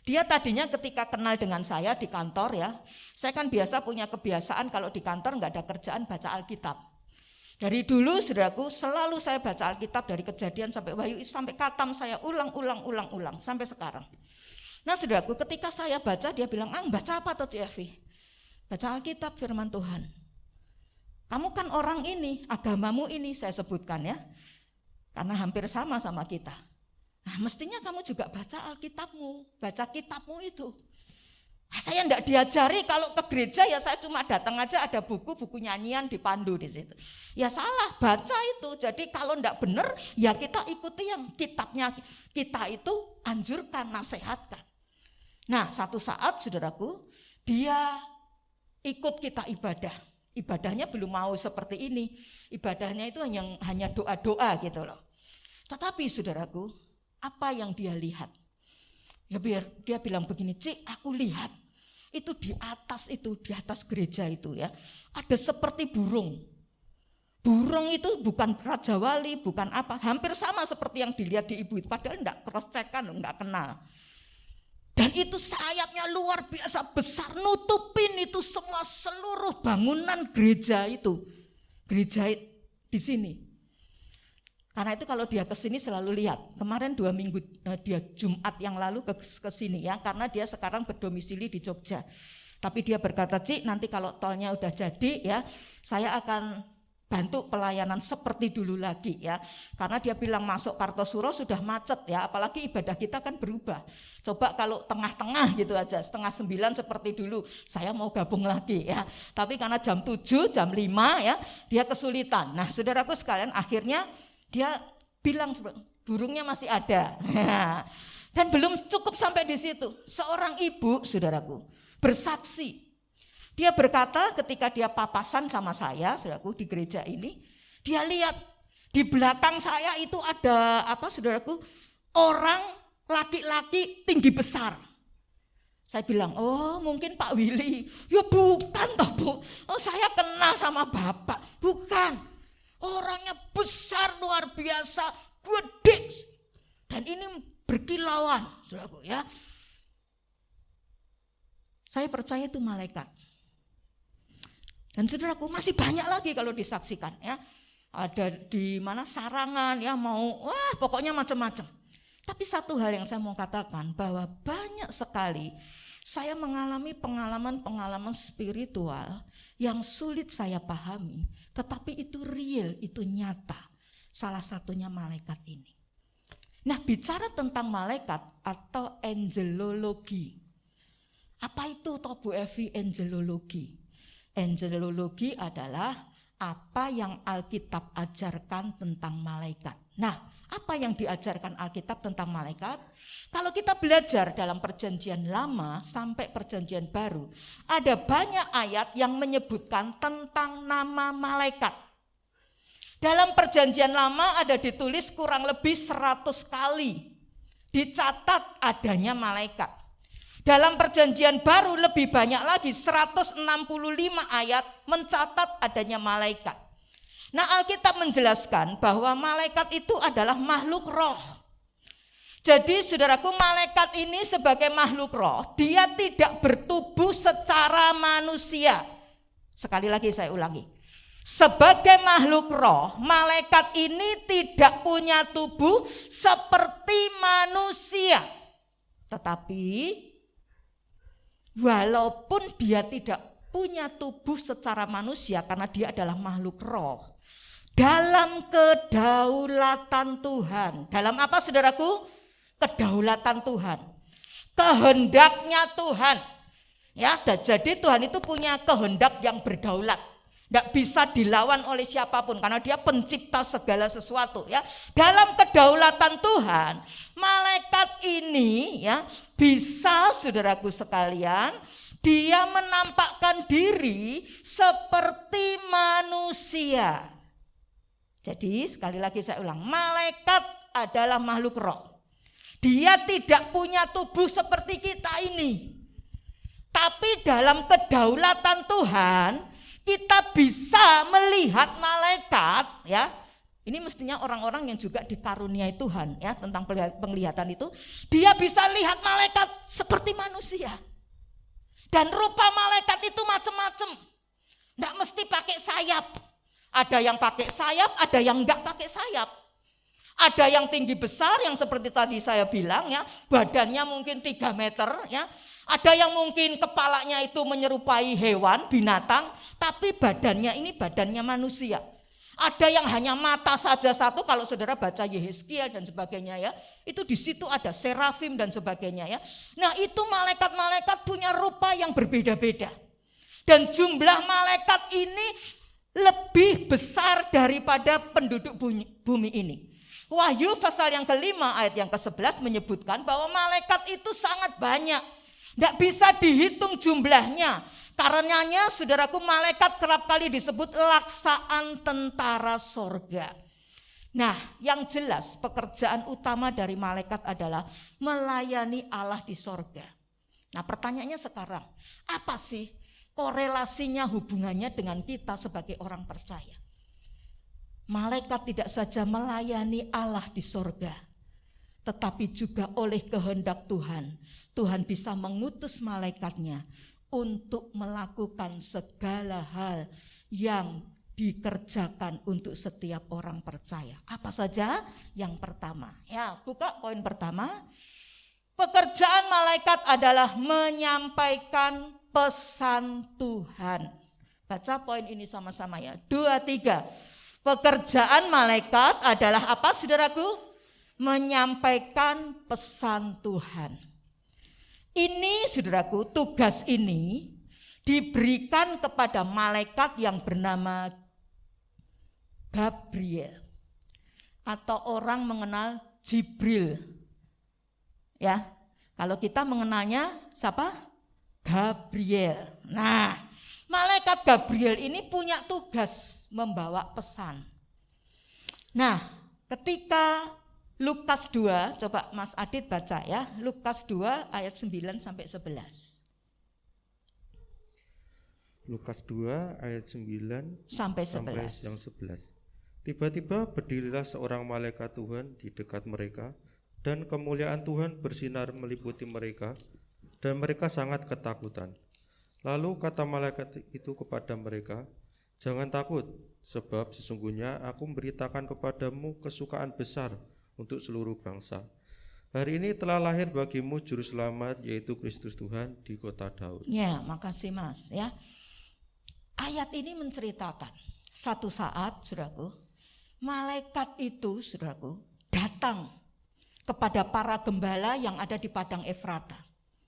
Dia tadinya ketika kenal dengan saya di kantor ya, saya kan biasa punya kebiasaan kalau di kantor enggak ada kerjaan baca Alkitab. Dari dulu saudaraku selalu saya baca Alkitab dari Kejadian sampai Wahyu sampai Katam saya ulang sampai sekarang. Nah saudaraku, ketika saya baca dia bilang, baca apa tuh Cik Evi? Baca Alkitab firman Tuhan. Kamu kan orang ini, agamamu ini saya sebutkan ya. Karena hampir sama kita. Nah, mestinya kamu juga baca Alkitabmu, baca kitabmu itu. Saya enggak diajari, kalau ke gereja ya saya cuma datang aja ada buku nyanyian dipandu di situ. Ya salah, baca itu. Jadi kalau enggak benar ya kita ikuti yang kitabnya kita itu anjurkan, nasihatkan. Nah, satu saat saudaraku, dia ikut kita ibadah. Ibadahnya belum mau seperti ini. Ibadahnya itu hanya doa-doa gitu loh. Tetapi saudaraku, apa yang dia lihat? Ya biar dia bilang begini, Cik, aku lihat itu di atas gereja itu ya, ada seperti burung. Burung itu bukan raja wali, bukan apa, hampir sama seperti yang dilihat di ibu itu, padahal enggak cross check-an, enggak kenal. Dan itu sayapnya luar biasa besar, nutupin itu semua seluruh bangunan gereja itu. Gereja di sini. Karena itu kalau dia ke sini selalu lihat. Kemarin 2 minggu dia Jumat yang lalu ke sini ya, karena dia sekarang berdomisili di Jogja. Tapi dia berkata, Cik, nanti kalau tolnya udah jadi ya, saya akan bantu pelayanan seperti dulu lagi ya. Karena dia bilang masuk Kartosuro sudah macet ya, apalagi ibadah kita kan berubah. Coba kalau tengah-tengah gitu aja, 8:30 seperti dulu, saya mau gabung lagi ya. Tapi karena jam 7, jam 5 ya, dia kesulitan. Nah saudaraku sekalian, akhirnya dia bilang burungnya masih ada. Dan belum cukup sampai di situ. Seorang ibu, saudaraku, bersaksi. Dia berkata ketika dia papasan sama saya, saudaraku, di gereja ini, dia lihat di belakang saya itu ada apa, saudaraku, orang laki-laki tinggi besar. Saya bilang, oh mungkin Pak Willy. Ya bukan toh Bu, oh saya kenal sama Bapak. Bukan, orangnya besar luar biasa, gede. Dan ini berkilauan, saudaraku ya. Saya percaya itu malaikat. Dan saudaraku, masih banyak lagi kalau disaksikan ya. Ada di mana sarangan ya, mau pokoknya macam-macam. Tapi satu hal yang saya mau katakan, bahwa banyak sekali saya mengalami pengalaman-pengalaman spiritual yang sulit saya pahami, tetapi itu real, itu nyata. Salah satunya malaikat ini. Nah, bicara tentang malaikat atau angelologi. Apa itu toh Bu Evi angelologi? Angelologi adalah apa yang Alkitab ajarkan tentang malaikat. Nah, apa yang diajarkan Alkitab tentang malaikat? Kalau kita belajar dalam Perjanjian Lama sampai Perjanjian Baru, ada banyak ayat yang menyebutkan tentang nama malaikat. Dalam Perjanjian Lama ada ditulis kurang lebih 100 kali dicatat adanya malaikat. Dalam Perjanjian Baru lebih banyak lagi, 165 ayat mencatat adanya malaikat. Nah, Alkitab menjelaskan bahwa malaikat itu adalah makhluk roh. Jadi saudaraku, malaikat ini sebagai makhluk roh, dia tidak bertubuh secara manusia. Sekali lagi saya ulangi. Sebagai makhluk roh, malaikat ini tidak punya tubuh seperti manusia. Tetapi walaupun dia tidak punya tubuh secara manusia karena dia adalah makhluk roh, dalam kedaulatan Tuhan. Dalam apa saudaraku? Kedaulatan Tuhan. Kehendaknya Tuhan. Ya, jadi Tuhan itu punya kehendak yang berdaulat. Tidak bisa dilawan oleh siapapun karena dia pencipta segala sesuatu ya. Dalam kedaulatan Tuhan, malaikat ini ya bisa saudaraku sekalian, dia menampakkan diri seperti manusia. Jadi sekali lagi saya ulang, malaikat adalah makhluk roh. Dia tidak punya tubuh seperti kita ini. Tapi dalam kedaulatan Tuhan, kita bisa melihat malaikat ya. Ini mestinya orang-orang yang juga dikaruniai Tuhan ya tentang penglihatan itu, dia bisa lihat malaikat seperti manusia. Dan rupa malaikat itu macam-macam. Enggak mesti pakai sayap. Ada yang pakai sayap, ada yang enggak pakai sayap. Ada yang tinggi besar yang seperti tadi saya bilang ya, badannya mungkin 3 meter ya. Ada yang mungkin kepalanya itu menyerupai hewan, binatang, tapi badannya ini badannya manusia. Ada yang hanya mata saja satu, kalau saudara baca Yehezkiel dan sebagainya ya, itu di situ ada serafim dan sebagainya ya. Nah, itu malaikat-malaikat punya rupa yang berbeda-beda. Dan jumlah malaikat ini lebih besar daripada penduduk bumi ini. Wahyu pasal yang kelima ayat yang ke-11 menyebutkan bahwa malaikat itu sangat banyak. Tidak bisa dihitung jumlahnya. Karenanya saudaraku, malaikat kerap kali disebut laksaan tentara sorga. Nah, yang jelas pekerjaan utama dari malaikat adalah melayani Allah di sorga. Nah, pertanyaannya sekarang, apa sih korelasinya, hubungannya dengan kita sebagai orang percaya? Malaikat tidak saja melayani Allah di sorga, tetapi juga oleh kehendak Tuhan, Tuhan bisa mengutus malaikatnya untuk melakukan segala hal yang dikerjakan untuk setiap orang percaya. Apa saja? Yang pertama, ya buka poin pertama. Pekerjaan malaikat adalah menyampaikan pesan Tuhan. Baca poin ini sama-sama ya. 2, 3. Pekerjaan malaikat adalah apa saudaraku? Menyampaikan pesan Tuhan. Ini saudaraku, tugas ini diberikan kepada malaikat yang bernama Gabriel. Atau orang mengenal Jibril. Ya, kalau kita mengenalnya siapa? Gabriel. Nah, malaikat Gabriel ini punya tugas membawa pesan. Nah, ketika Lukas 2, coba Mas Adit baca ya, Lukas 2 ayat 9 sampai 11. Lukas 2 ayat 9 sampai yang 11. Tiba-tiba berdirilah seorang malaikat Tuhan di dekat mereka, dan kemuliaan Tuhan bersinar meliputi mereka, dan mereka sangat ketakutan. Lalu kata malaikat itu kepada mereka, "Jangan takut, sebab sesungguhnya aku memberitakan kepadamu kesukaan besar untuk seluruh bangsa. Hari ini telah lahir bagimu juru selamat, yaitu Kristus Tuhan di kota Daud." Ya, makasih Mas ya. Ayat ini menceritakan satu saat, saudaraku, malaikat itu, saudaraku, datang kepada para gembala yang ada di padang Efrata.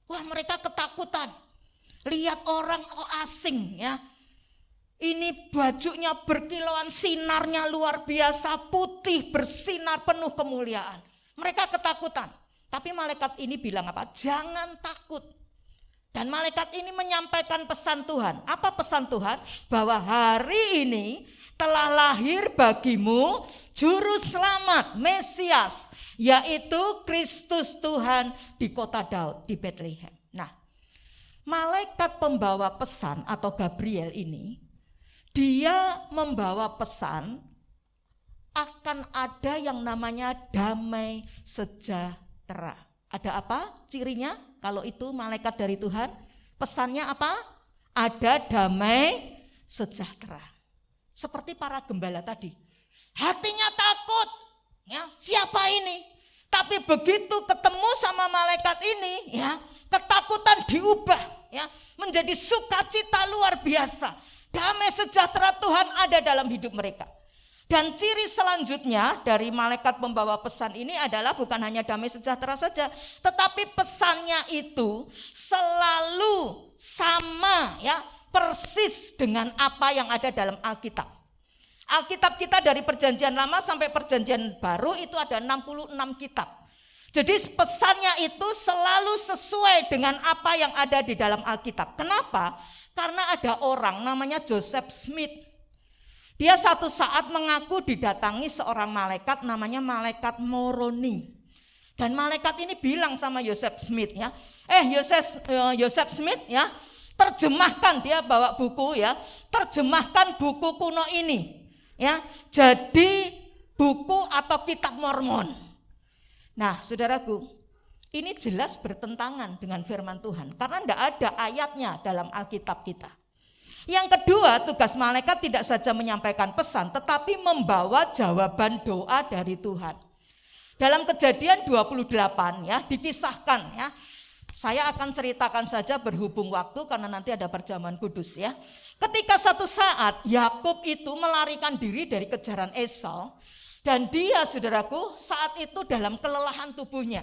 Wah, mereka ketakutan. Lihat orang asing ya. Ini bajunya berkilauan, sinarnya luar biasa, putih, bersinar, penuh kemuliaan. Mereka ketakutan. Tapi malaikat ini bilang apa? Jangan takut. Dan malaikat ini menyampaikan pesan Tuhan. Apa pesan Tuhan? Bahwa hari ini telah lahir bagimu juru selamat, Mesias, yaitu Kristus Tuhan di kota Daud, di Bethlehem. Nah, malaikat pembawa pesan atau Gabriel ini, dia membawa pesan akan ada yang namanya damai sejahtera. Ada apa cirinya? Kalau itu malaikat dari Tuhan, pesannya apa? Ada damai sejahtera. Seperti para gembala tadi, hatinya takut, ya siapa ini? Tapi begitu ketemu sama malaikat ini, ya ketakutan diubah, ya menjadi sukacita luar biasa. Damai sejahtera Tuhan ada dalam hidup mereka. Dan ciri selanjutnya dari malaikat pembawa pesan ini adalah bukan hanya damai sejahtera saja, tetapi pesannya itu selalu sama, ya, persis dengan apa yang ada dalam Alkitab. Alkitab kita dari perjanjian lama sampai perjanjian baru itu ada 66 kitab. Jadi pesannya itu selalu sesuai dengan apa yang ada di dalam Alkitab. Kenapa? Karena ada orang namanya Joseph Smith. Dia satu saat mengaku didatangi seorang malaikat namanya malaikat Moroni. Dan malaikat ini bilang sama Joseph Smith ya, Joseph Smith ya, terjemahkan, dia bawa buku ya, terjemahkan buku kuno ini ya, jadi buku atau kitab Mormon. Nah, saudaraku, ini jelas bertentangan dengan firman Tuhan karena tidak ada ayatnya dalam Alkitab kita. Yang kedua, tugas malaikat tidak saja menyampaikan pesan tetapi membawa jawaban doa dari Tuhan. Dalam Kejadian 28 ya dikisahkan ya. Saya akan ceritakan saja berhubung waktu karena nanti ada perjamuan kudus ya. Ketika satu saat Yakub itu melarikan diri dari kejaran Esau dan dia, saudaraku, saat itu dalam kelelahan tubuhnya.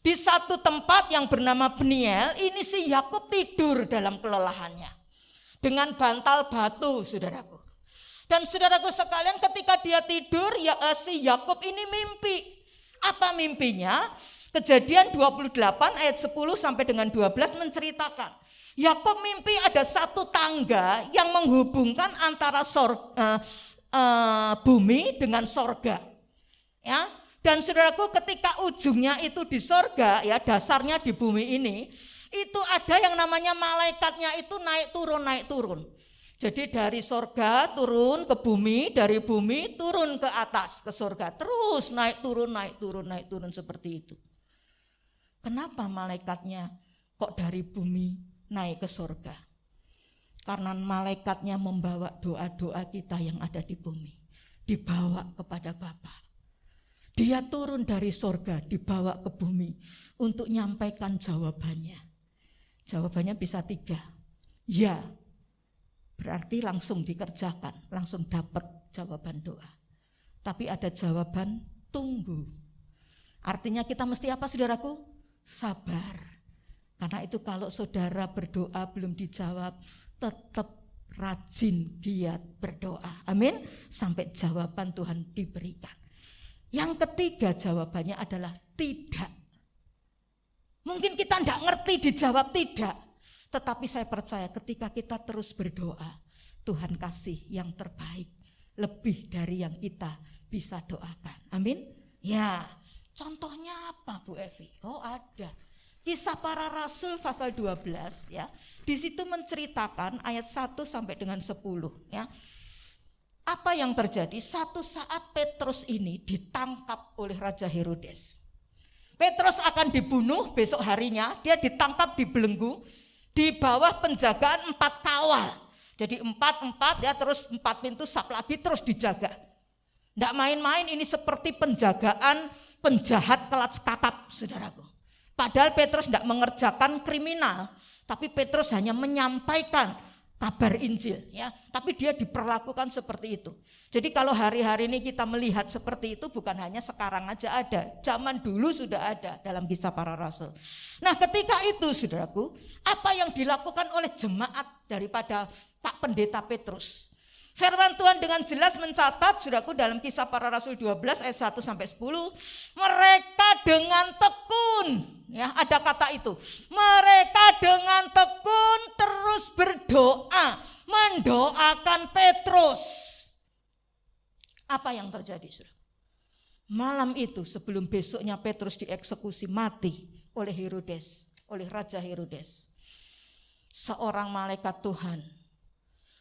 Di satu tempat yang bernama Peniel, ini si Yakub tidur dalam kelelahannya dengan bantal batu, saudaraku. Dan saudaraku sekalian, ketika dia tidur, ya si Yakub ini mimpi. Apa mimpinya? Kejadian 28 ayat 10 sampai dengan 12 menceritakan. Yakub mimpi ada satu tangga yang menghubungkan antara bumi dengan sorga. Ya, dan saudaraku, ketika ujungnya itu di sorga, ya dasarnya di bumi ini, itu ada yang namanya malaikatnya itu naik turun. Jadi dari sorga turun ke bumi, dari bumi turun ke atas ke sorga, terus naik turun seperti itu. Kenapa malaikatnya kok dari bumi naik ke sorga? Karena malaikatnya membawa doa-doa kita yang ada di bumi, dibawa kepada Bapa. Dia turun dari sorga, dibawa ke bumi untuk menyampaikan jawabannya. Jawabannya bisa 3. Ya, berarti langsung dikerjakan, langsung dapat jawaban doa. Tapi ada jawaban tunggu. Artinya kita mesti apa, saudaraku? Sabar. Karena itu kalau saudara berdoa belum dijawab, tetap rajin, giat berdoa. Amin. Sampai jawaban Tuhan diberikan. Yang ketiga jawabannya adalah tidak. Mungkin kita tidak ngerti dijawab tidak. Tetapi saya percaya ketika kita terus berdoa, Tuhan kasih yang terbaik. Lebih dari yang kita bisa doakan. Amin. Ya, contohnya apa Bu Evi? Oh ada. Kisah para Rasul pasal 12 ya. Di situ menceritakan ayat 1 sampai dengan 10 ya. Apa yang terjadi? Satu saat Petrus ini ditangkap oleh Raja Herodes. Petrus akan dibunuh besok harinya, dia ditangkap di belenggu di bawah penjagaan 4 kawal. Jadi 4 ya, terus 4 pintu sap lagi terus dijaga. Tidak main-main, ini seperti penjagaan penjahat kelas kakap, saudaraku. Padahal Petrus tidak mengerjakan kriminal, tapi Petrus hanya menyampaikan kabar Injil, ya. Tapi dia diperlakukan seperti itu. Jadi kalau hari-hari ini kita melihat seperti itu, bukan hanya sekarang aja ada, zaman dulu sudah ada dalam Kisah Para Rasul. Nah, ketika itu, saudaraku, apa yang dilakukan oleh jemaat daripada Pak Pendeta Petrus? Firman Tuhan dengan jelas mencatat, saudaraku, dalam Kisah Para Rasul 12 ayat 1 sampai 10, mereka dengan tekun, ya, ada kata itu. Mereka dengan tekun terus berdoa, mendoakan Petrus. Apa yang terjadi, saudara? Malam itu sebelum besoknya Petrus dieksekusi mati oleh Herodes, oleh Raja Herodes, seorang malaikat Tuhan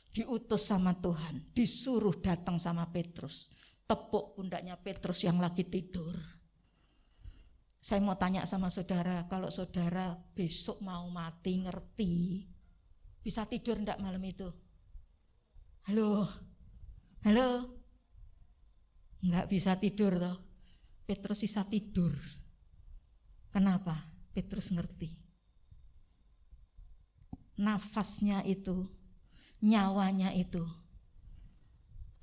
diutus sama Tuhan, disuruh datang sama Petrus, tepuk pundaknya Petrus yang lagi tidur. Saya mau tanya sama saudara, kalau saudara besok mau mati, ngerti, bisa tidur enggak malam itu? Halo? Enggak bisa tidur toh. Petrus bisa tidur. Kenapa? Petrus ngerti. Nafasnya itu, nyawanya itu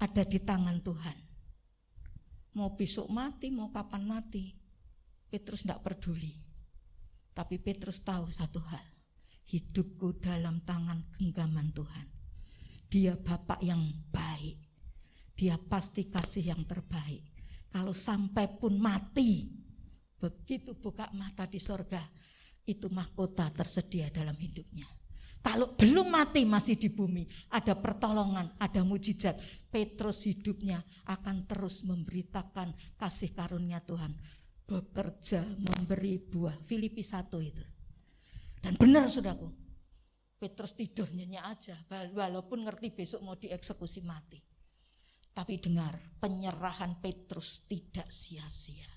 ada di tangan Tuhan. Mau besok mati, mau kapan mati, Petrus tidak peduli. Tapi Petrus tahu satu hal, hidupku dalam tangan genggaman Tuhan. Dia Bapak yang baik, dia pasti kasih yang terbaik. Kalau sampai pun mati, begitu buka mata di sorga, itu mahkota tersedia dalam hidupnya. Kalau belum mati masih di bumi, ada pertolongan, ada mujizat. Petrus hidupnya akan terus memberitakan kasih karunia Tuhan. Bekerja, memberi buah. Filipi 1 itu. Dan benar saudaraku, Petrus tidur nyenyak aja, walaupun ngerti besok mau dieksekusi mati. Tapi dengar, penyerahan Petrus tidak sia-sia.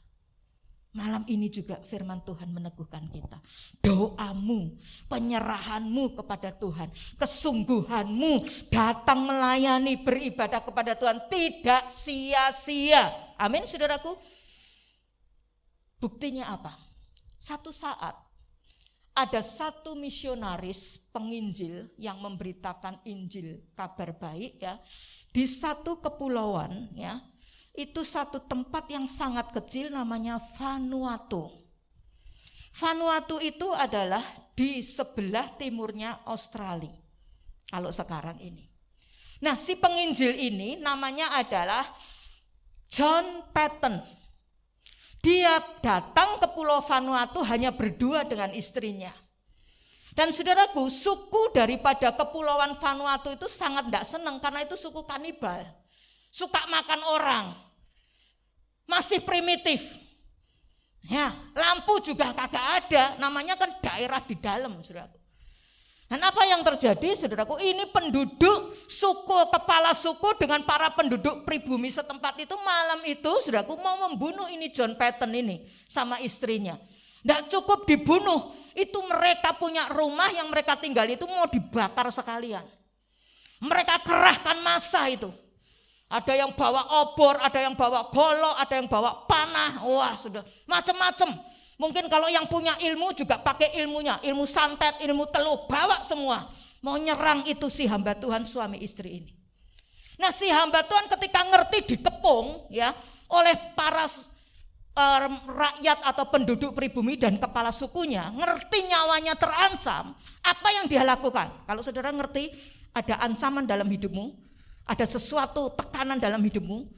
Malam ini juga firman Tuhan meneguhkan kita. Doamu, penyerahanmu kepada Tuhan, kesungguhanmu datang melayani, beribadah kepada Tuhan tidak sia-sia. Amin, saudaraku. Buktinya apa? Satu saat ada satu misionaris penginjil yang memberitakan Injil kabar baik, ya, di satu kepulauan, ya. Itu satu tempat yang sangat kecil namanya Vanuatu. Vanuatu itu adalah di sebelah timurnya Australia kalau sekarang ini. Nah, si penginjil ini namanya adalah John Paton. Dia datang ke Pulau Vanuatu hanya berdua dengan istrinya. Dan saudaraku, suku daripada kepulauan Vanuatu itu sangat tidak senang karena itu suku kanibal. Suka makan orang. Masih primitif. Ya, lampu juga kagak ada, namanya kan daerah di dalam, saudaraku. Dan apa yang terjadi, saudaraku? Ini penduduk suku, kepala suku dengan para penduduk pribumi setempat itu malam itu, saudaraku, mau membunuh ini John Paton ini sama istrinya. Tidak cukup dibunuh, itu mereka punya rumah yang mereka tinggal itu mau dibakar sekalian. Mereka kerahkan massa itu. Ada yang bawa obor, ada yang bawa golok, ada yang bawa panah. Wah, sudah macam-macam. Mungkin kalau yang punya ilmu juga pakai ilmunya, ilmu santet, ilmu teluh, bawa semua. Mau nyerang itu si hamba Tuhan suami istri ini. Nah, si hamba Tuhan ketika ngerti dikepung, ya, oleh para rakyat atau penduduk pribumi dan kepala sukunya, ngerti nyawanya terancam, apa yang dia lakukan? Kalau saudara ngerti ada ancaman dalam hidupmu, ada sesuatu tekanan dalam hidupmu,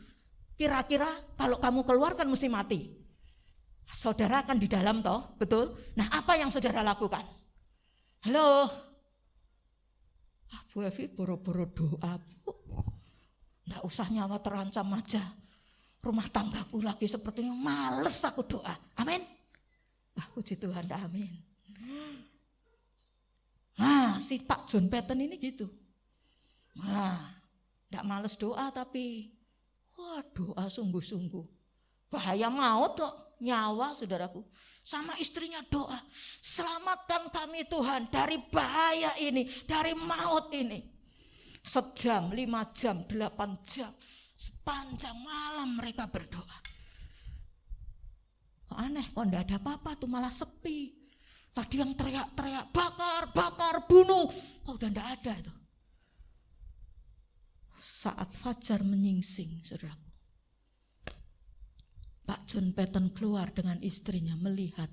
kira-kira kalau kamu keluar kan mesti mati. Saudara kan di dalam toh, betul? Nah, apa yang saudara lakukan? Halo? Bu Evi boro-boro doa, Bu. Nggak usah nyawa terancam aja. Rumah tanggaku lagi sepertinya males aku doa. Amin. Puji Tuhan, amin. Nah, si Pak John Paton ini gitu. Nah, tidak males doa tapi wah, doa sungguh-sungguh. Bahaya maut kok. nyawa saudaraku. Sama istrinya doa, selamatkan kami Tuhan dari bahaya ini, dari maut ini. Sejam, 5 jam, 8 jam, sepanjang malam mereka berdoa. Kok aneh, kok enggak ada apa-apa tuh, malah sepi. Tadi yang teriak-teriak, bakar, bunuh, kok udah enggak ada itu. Saat fajar menyingsing, saudaraku, Pak John Paton keluar dengan istrinya melihat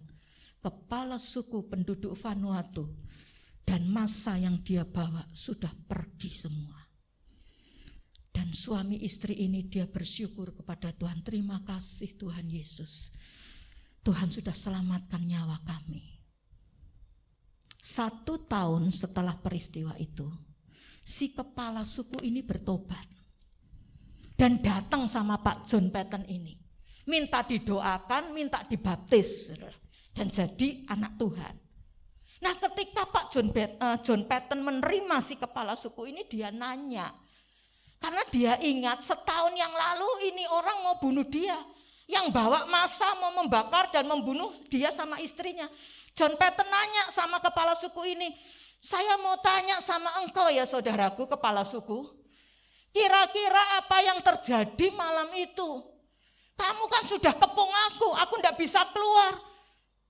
kepala suku penduduk Vanuatu dan massa yang dia bawa sudah pergi semua. Dan suami istri ini dia bersyukur kepada Tuhan, terima kasih Tuhan Yesus. Tuhan sudah selamatkan nyawa kami. 1 tahun setelah peristiwa itu, si kepala suku ini bertobat dan datang sama Pak John Paton ini. Minta didoakan, minta dibaptis dan jadi anak Tuhan. Nah, ketika Pak John Paton menerima si kepala suku ini, dia nanya. Karena dia ingat setahun yang lalu ini orang mau bunuh dia. Yang bawa massa mau membakar dan membunuh dia sama istrinya. John Paton nanya sama kepala suku ini, saya mau tanya sama engkau ya saudaraku kepala suku. Kira-kira apa yang terjadi malam itu? Kamu kan sudah kepung aku enggak bisa keluar.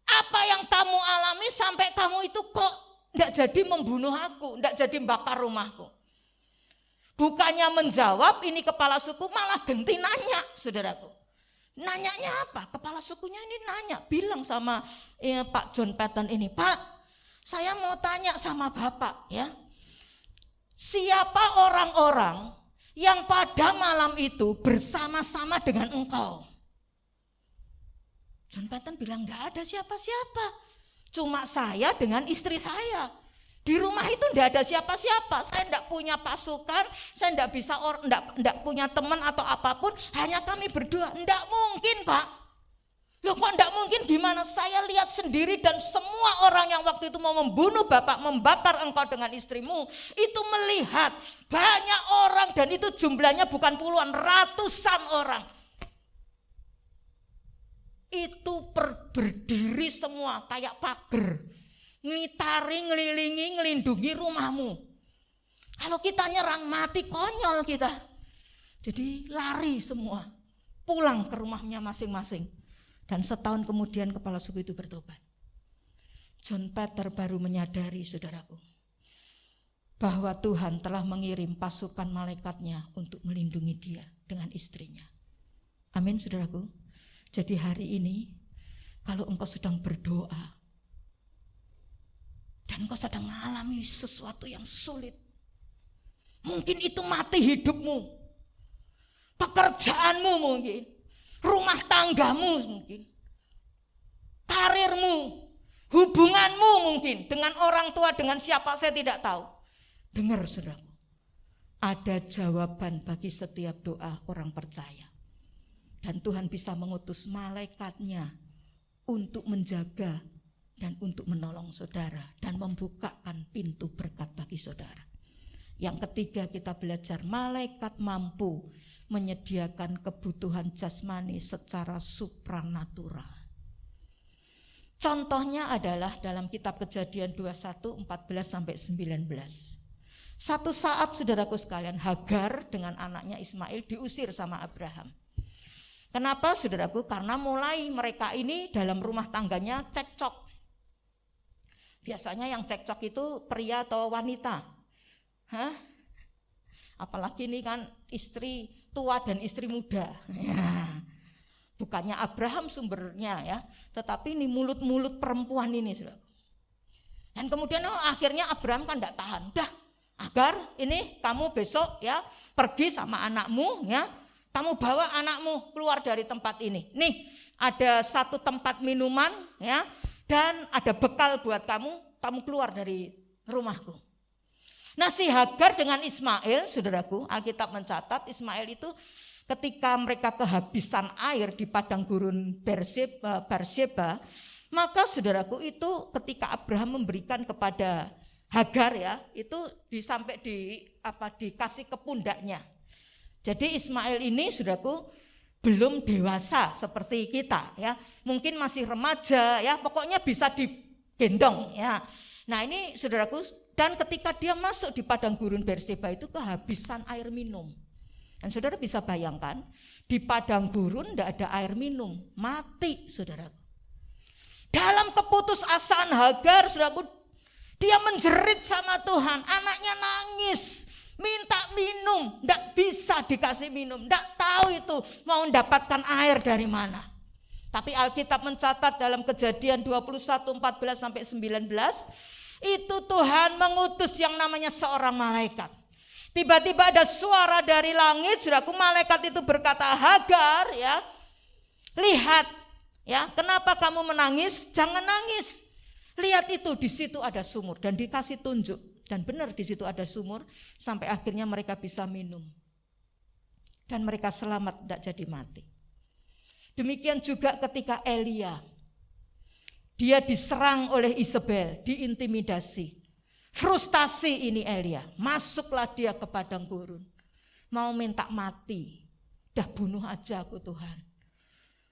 Apa yang kamu alami sampai kamu itu kok enggak jadi membunuh aku, enggak jadi membakar rumahku? Bukannya menjawab, ini kepala suku malah genti nanya, saudaraku. Nanyanya apa? Kepala sukunya ini nanya, bilang sama Pak John Paton ini, Pak, saya mau tanya sama Bapak ya. Siapa orang-orang yang pada malam itu bersama-sama dengan engkau? John Paton bilang, enggak ada siapa-siapa. Cuma saya dengan istri saya. Di rumah itu enggak ada siapa-siapa. Saya enggak punya pasukan, saya enggak bisa enggak punya teman atau apapun, hanya kami berdua. Enggak mungkin, Pak. Loh kok enggak mungkin gimana? Saya lihat sendiri dan semua orang yang waktu itu mau membunuh Bapak, membakar engkau dengan istrimu, itu melihat banyak orang dan itu jumlahnya bukan puluhan, ratusan orang. Itu berdiri semua kayak pagar, ngitari, ngelilingi, ngelindungi rumahmu. Kalau kita nyerang mati konyol kita. Jadi lari semua, pulang ke rumahnya masing-masing. Dan setahun kemudian kepala suku itu bertobat. John Paton baru menyadari, saudaraku, bahwa Tuhan telah mengirim pasukan malaikatnya untuk melindungi dia dengan istrinya. Amin, saudaraku. Jadi hari ini kalau engkau sedang berdoa dan engkau sedang mengalami sesuatu yang sulit, mungkin itu mati hidupmu, pekerjaanmu mungkin, rumah tanggamu mungkin, karirmu, hubunganmu mungkin dengan orang tua, dengan siapa saya tidak tahu. Dengar saudaraku, ada jawaban bagi setiap doa orang percaya. Dan Tuhan bisa mengutus malaikatnya untuk menjaga dan untuk menolong saudara dan membukakan pintu berkat bagi saudara. Yang ketiga, kita belajar malaikat mampu menyediakan kebutuhan jasmani secara supranatural. Contohnya adalah dalam kitab Kejadian 21, 14-19. Satu saat saudaraku sekalian, Hagar dengan anaknya Ismail diusir sama Abraham. Kenapa saudaraku? Karena mulai mereka ini dalam rumah tangganya cekcok. Biasanya yang cekcok itu pria atau wanita. Apalagi ini kan istri tua dan istri muda. Ya. Bukannya Abraham sumbernya ya, tetapi ini mulut-mulut perempuan ini, saudara. Dan kemudian akhirnya Abraham kan tidak tahan. Dah, Hagar, ini kamu besok ya pergi sama anakmu ya. Kamu bawa anakmu keluar dari tempat ini. Nih, ada satu tempat minuman ya, dan ada bekal buat kamu. Kamu keluar dari rumahku. Nah, si Hagar dengan Ismail, saudaraku, Alkitab mencatat Ismail itu ketika mereka kehabisan air di padang gurun Berseba, maka saudaraku itu ketika Abraham memberikan kepada Hagar ya, itu dikasih ke pundaknya. Jadi Ismail ini saudaraku belum dewasa seperti kita ya, mungkin masih remaja ya, pokoknya bisa digendong ya. Nah ini saudaraku, dan ketika dia masuk di padang gurun Berseba itu kehabisan air minum. Dan saudara bisa bayangkan, di padang gurun tidak ada air minum, mati saudaraku. Dalam keputusasaan Hagar, saudaraku, dia menjerit sama Tuhan, anaknya nangis, minta minum, tidak bisa dikasih minum, tidak tahu itu mau mendapatkan air dari mana. Tapi Alkitab mencatat dalam Kejadian 21:14-19, itu Tuhan mengutus yang namanya seorang malaikat. Tiba-tiba ada suara dari langit, saudaraku, malaikat itu berkata, Hagar ya, lihat ya, kenapa kamu menangis? Jangan nangis. Lihat itu, di situ ada sumur, dan dikasih tunjuk. Dan benar di situ ada sumur, sampai akhirnya mereka bisa minum. Dan mereka selamat, tidak jadi mati. Demikian juga ketika Elia, dia diserang oleh Isabel, diintimidasi. Frustasi ini Elia, masuklah dia ke padang gurun. Mau minta mati, dah bunuh aja aku Tuhan.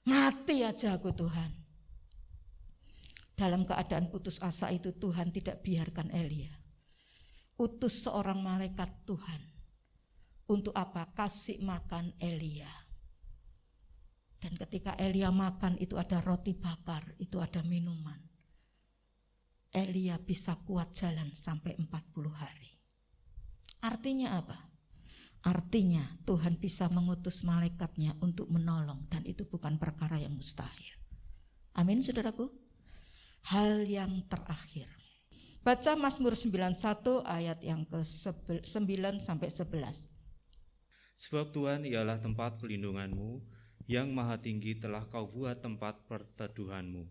Mati aja aku Tuhan. Dalam keadaan putus asa itu Tuhan tidak biarkan Elia. Utus seorang malaikat Tuhan. Untuk apa? Kasih makan Elia. Dan ketika Elia makan itu ada roti bakar, itu ada minuman. Elia bisa kuat jalan sampai 40 hari. Artinya apa? Artinya Tuhan bisa mengutus malaikatnya untuk menolong, dan itu bukan perkara yang mustahil. Amin saudaraku. Hal yang terakhir. Baca Mazmur 91 ayat yang ke-9 sampai 11. Sebab Tuhan ialah tempat pelindunganmu, yang maha tinggi telah kau buat tempat perteduhanmu.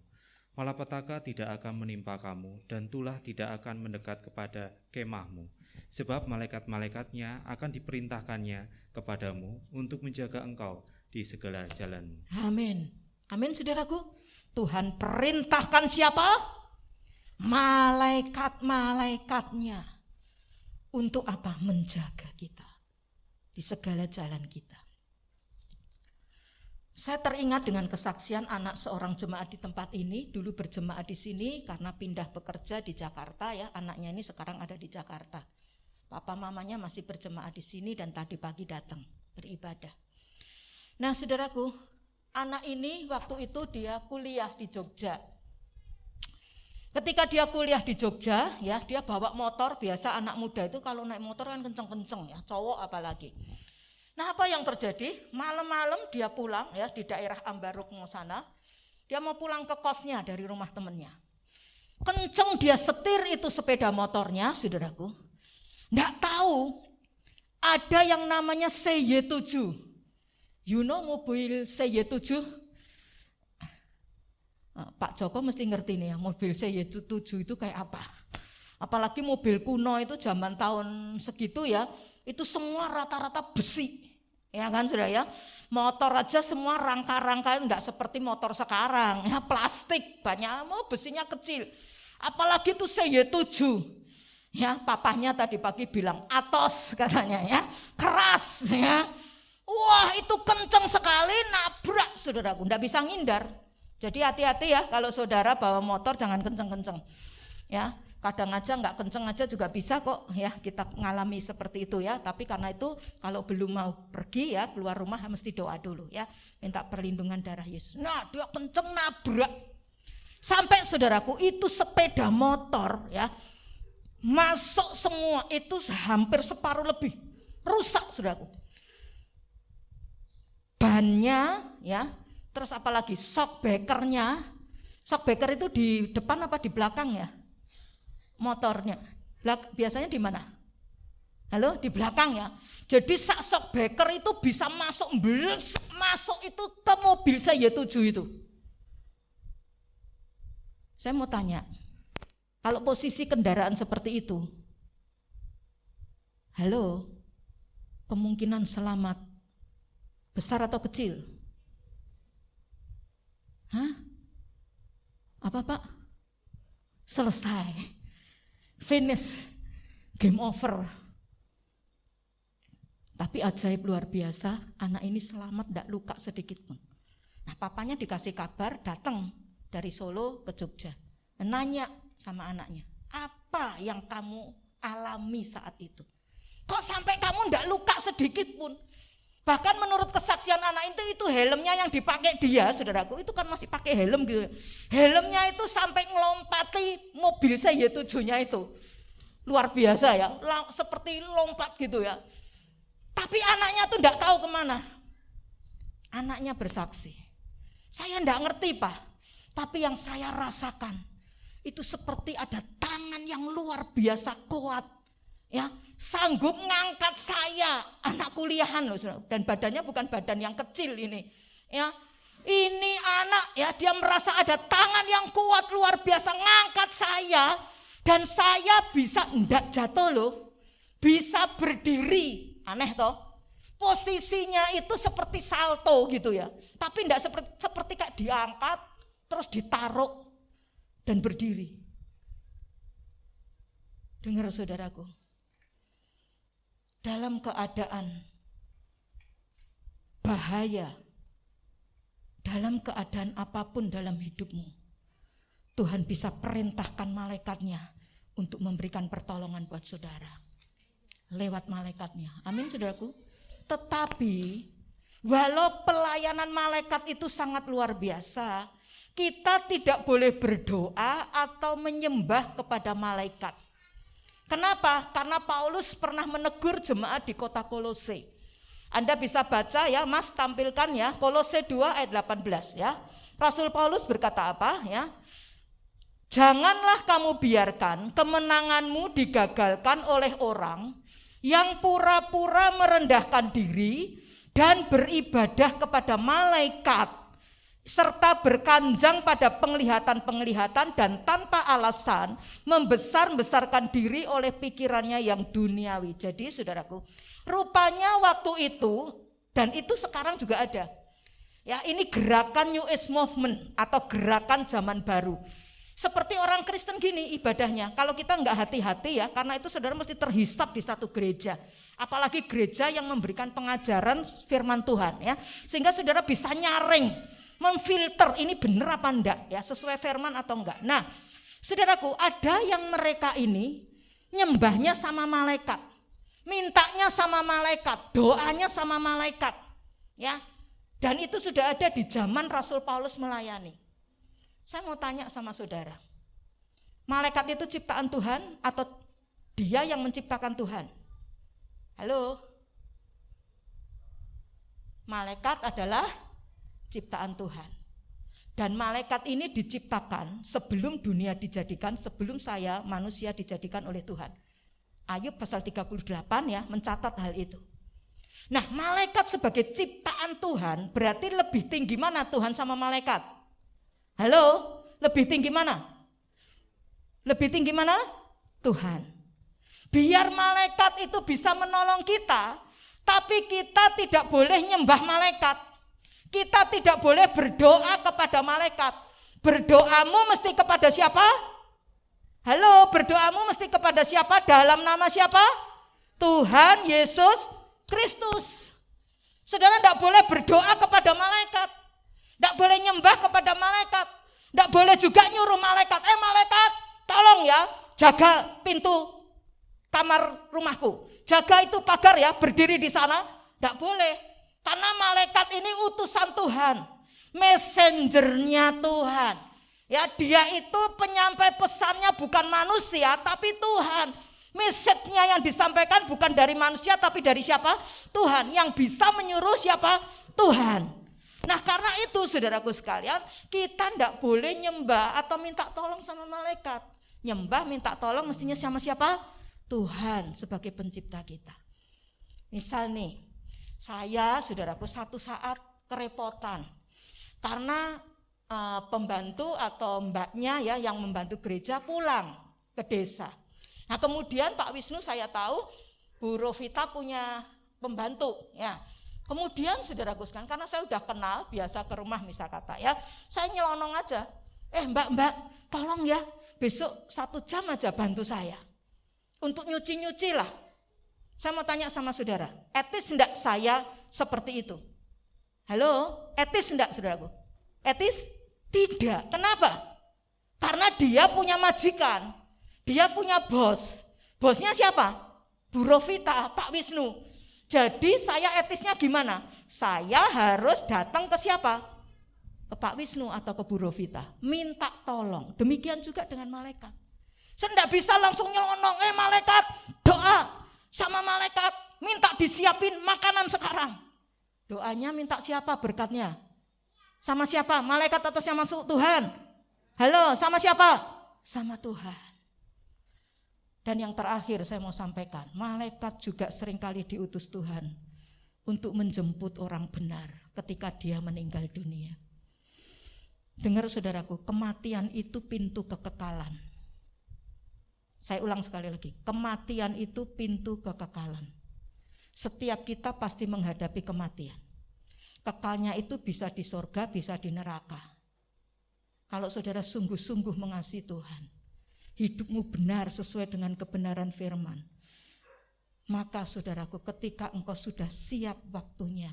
Malapetaka tidak akan menimpa kamu, dan tulah tidak akan mendekat kepada kemahmu. Sebab malaikat-malaikatnya akan diperintahkannya kepadamu untuk menjaga engkau di segala jalanmu. Amin. Amin saudaraku. Tuhan perintahkan siapa? Malaikat-malaikatnya. Untuk apa? Menjaga kita di segala jalan kita. Saya teringat dengan kesaksian anak seorang jemaat di tempat ini, dulu berjemaat di sini karena pindah bekerja di Jakarta ya, anaknya ini sekarang ada di Jakarta. Papa mamanya masih berjemaat di sini dan tadi pagi datang beribadah. Nah saudaraku, anak ini waktu itu dia kuliah di Jogja. Ketika dia kuliah di Jogja ya, dia bawa motor, biasa anak muda itu kalau naik motor kan kenceng-kenceng ya, cowok apalagi. Nah apa yang terjadi? Malam-malam dia pulang ya di daerah Ambarukmo sana. Dia mau pulang ke kosnya dari rumah temennya. Kenceng dia setir itu sepeda motornya saudaraku. Nggak tahu ada yang namanya CY7. You know mobil CY7? Pak Joko mesti ngerti nih ya, mobil CY7 itu kayak apa. Apalagi mobil kuno itu zaman tahun segitu ya, itu semua rata-rata besi. Ya kan sudah ya, motor aja semua rangka-rangka enggak seperti motor sekarang ya, plastik banyak, mau besinya kecil. Apalagi tuh CY7 ya, papahnya tadi pagi bilang atos katanya ya, keras ya. Wah itu kenceng sekali, nabrak saudaraku, enggak bisa ngindar. Jadi hati-hati ya kalau saudara bawa motor jangan kenceng-kenceng ya. Kadang aja nggak kenceng aja juga bisa kok ya, kita ngalami seperti itu ya. Tapi karena itu kalau belum mau pergi ya keluar rumah mesti doa dulu ya, minta perlindungan darah Yesus. Nah dia kenceng nabrak sampai saudaraku itu sepeda motor ya masuk semua, itu hampir separuh lebih rusak saudaraku. Bannya ya, terus apalagi shockbreakernya. Shockbreaker itu di depan apa di belakang ya? Motornya biasanya di mana? Halo, di belakang ya. Jadi shockbreaker itu bisa masuk itu ke mobil CY7 itu. Saya mau tanya, kalau posisi kendaraan seperti itu, halo, kemungkinan selamat besar atau kecil? Hah? Apa Pak? Selesai. Finish, game over. Tapi ajaib luar biasa, anak ini selamat, tidak luka sedikit pun. Nah, papanya dikasih kabar, datang dari Solo ke Jogja. Nanya sama anaknya, apa yang kamu alami saat itu? Kok sampai kamu tidak luka sedikit pun? Bahkan menurut kesaksian anak itu helmnya yang dipakai dia, saudaraku, itu kan masih pakai helm gitu. Helmnya itu sampai ngelompati mobil CY7-nya itu. Luar biasa ya, seperti lompat gitu ya. Tapi anaknya tuh tidak tahu kemana. Anaknya bersaksi, saya tidak ngerti Pak, tapi yang saya rasakan itu seperti ada tangan yang luar biasa kuat, ya, sanggup ngangkat saya, anak kuliahan loh, dan badannya bukan badan yang kecil ini, ya. Ini anak ya, dia merasa ada tangan yang kuat luar biasa ngangkat saya, dan saya bisa ndak jatuh loh, bisa berdiri. Aneh toh, posisinya itu seperti salto gitu ya, tapi ndak seperti kayak diangkat terus ditaruh dan berdiri. Dengar saudaraku, dalam keadaan bahaya, dalam keadaan apapun dalam hidupmu, Tuhan bisa perintahkan malaikatnya untuk memberikan pertolongan buat saudara lewat malaikatnya. Amin saudaraku. Tetapi walau pelayanan malaikat itu sangat luar biasa, kita tidak boleh berdoa atau menyembah kepada malaikat. Kenapa? Karena Paulus pernah menegur jemaat di kota Kolose. Anda bisa baca ya, Mas tampilkan ya, Kolose 2 ayat 18 ya. Rasul Paulus berkata apa ya? Janganlah kamu biarkan kemenanganmu digagalkan oleh orang yang pura-pura merendahkan diri dan beribadah kepada malaikat, serta berkanjang pada penglihatan-penglihatan dan tanpa alasan membesar-besarkan diri oleh pikirannya yang duniawi. Jadi saudaraku, rupanya waktu itu, dan itu sekarang juga ada, ya, ini gerakan New Age Movement atau gerakan zaman baru. Seperti orang Kristen gini ibadahnya, kalau kita nggak hati-hati ya, karena itu saudara mesti terhisap di satu gereja, apalagi gereja yang memberikan pengajaran firman Tuhan ya, sehingga saudara bisa nyaring, memfilter ini benar apa enggak ya, sesuai firman atau enggak. Nah saudaraku, ada yang mereka ini nyembahnya sama malaikat, mintanya sama malaikat, doanya sama malaikat ya, dan itu sudah ada di zaman Rasul Paulus melayani. Saya mau tanya sama saudara, malaikat itu ciptaan Tuhan atau dia yang menciptakan Tuhan? Halo? Malaikat adalah ciptaan Tuhan. Dan malaikat ini diciptakan sebelum dunia dijadikan, sebelum saya manusia dijadikan oleh Tuhan. Ayub pasal 38 ya mencatat hal itu. Nah, malaikat sebagai ciptaan Tuhan berarti lebih tinggi mana Tuhan sama malaikat? Halo, lebih tinggi mana? Lebih tinggi mana? Tuhan. Biar malaikat itu bisa menolong kita, tapi kita tidak boleh nyembah malaikat. Kita tidak boleh berdoa kepada malaikat. Berdoamu mesti kepada siapa? Halo, berdoamu mesti kepada siapa? Dalam nama siapa? Tuhan Yesus Kristus. Saudara tidak boleh berdoa kepada malaikat. Tidak boleh nyembah kepada malaikat. Tidak boleh juga nyuruh malaikat, malaikat tolong ya, jaga pintu kamar rumahku, jaga itu pagar ya, berdiri di sana. Tidak boleh, karena malaikat ini utusan Tuhan, messengernya Tuhan ya, dia itu penyampai pesannya bukan manusia tapi Tuhan. Message-nya yang disampaikan bukan dari manusia tapi dari siapa? Tuhan. Yang bisa menyuruh siapa? Tuhan. Nah karena itu saudaraku sekalian, kita tidak boleh nyembah atau minta tolong sama malaikat. Nyembah minta tolong mestinya sama siapa? Tuhan sebagai pencipta kita. Misal nih, saya saudaraku satu saat kerepotan karena pembantu atau mbaknya ya yang membantu gereja pulang ke desa. Nah kemudian Pak Wisnu saya tahu Bu Rovita punya pembantu ya. Kemudian saudaraku sekalian, karena saya udah kenal, biasa ke rumah misal kata ya, saya nyelonong aja, mbak tolong ya besok 1 jam aja bantu saya untuk nyuci lah. Saya mau tanya sama saudara, etis enggak saya seperti itu? Halo, etis enggak saudaraku? Etis? Tidak. Kenapa? Karena dia punya majikan, dia punya bos. Bosnya siapa? Bu Rovita, Pak Wisnu. Jadi saya etisnya gimana? Saya harus datang ke siapa? Ke Pak Wisnu atau ke Bu Rovita. Minta tolong. Demikian juga dengan malaikat. Saya tidak bisa langsung nyelonong, malaikat doa sama malaikat. Minta disiapin makanan sekarang. Doanya minta siapa berkatnya? Sama siapa? Malaikat atau sama Tuhan? Halo, sama siapa? Sama Tuhan. Dan yang terakhir saya mau sampaikan, malaikat juga seringkali diutus Tuhan untuk menjemput orang benar ketika dia meninggal dunia. Dengar saudaraku, kematian itu pintu kekekalan. Saya ulang sekali lagi, kematian itu pintu kekekalan. Setiap kita pasti menghadapi kematian. Kekalnya itu bisa di sorga, bisa di neraka. Kalau saudara sungguh-sungguh mengasihi Tuhan, hidupmu benar sesuai dengan kebenaran firman, maka saudaraku, ketika engkau sudah siap waktunya,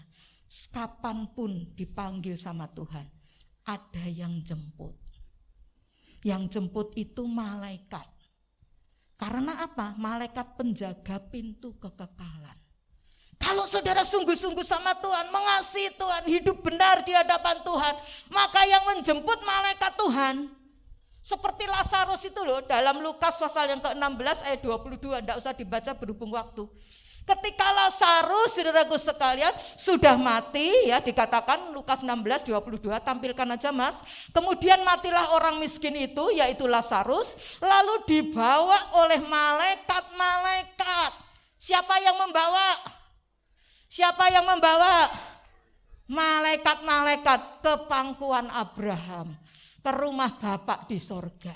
kapanpun dipanggil sama Tuhan, ada yang jemput. Yang jemput itu malaikat. Karena apa? Malaikat penjaga pintu kekekalan. Kalau saudara sungguh-sungguh sama Tuhan, mengasihi Tuhan, hidup benar di hadapan Tuhan, maka yang menjemput malaikat Tuhan, seperti Lazarus itu loh, dalam Lukas pasal yang ke-16 ayat 22, tidak usah dibaca berhubung waktu. Ketika Lazarus, saudaraku sekalian, sudah mati, ya dikatakan Lukas 16, 22, tampilkan aja mas. Kemudian matilah orang miskin itu, yaitu Lazarus, lalu dibawa oleh malaikat-malaikat. Siapa yang membawa? Siapa yang membawa? Malaikat-malaikat ke pangkuan Abraham, ke rumah Bapak di sorga.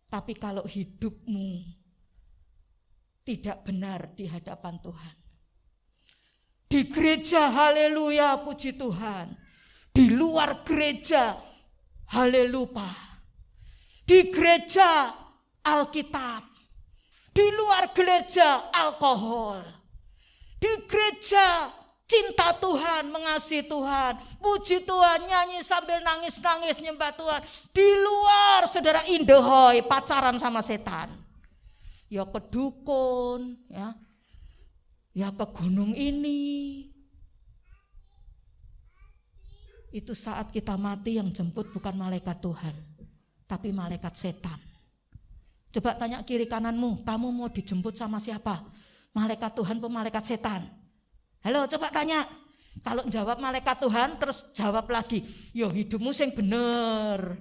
Tapi kalau hidupmu tidak benar di hadapan Tuhan, di gereja haleluya puji Tuhan, di luar gereja haleluya, di gereja Alkitab, di luar gereja alkohol, di gereja cinta Tuhan, mengasihi Tuhan, puji Tuhan, nyanyi sambil nangis-nangis nyembah Tuhan. Di luar saudara indehoy, pacaran sama setan. Ya ke dukun, ya ke gunung ini. Itu saat kita mati yang jemput bukan malaikat Tuhan, tapi malaikat setan. Coba tanya kiri kananmu, kamu mau dijemput sama siapa? Malaikat Tuhan atau malaikat setan? Halo, coba tanya. Kalau jawab malaikat Tuhan, terus jawab lagi, yo hidupmu sing bener.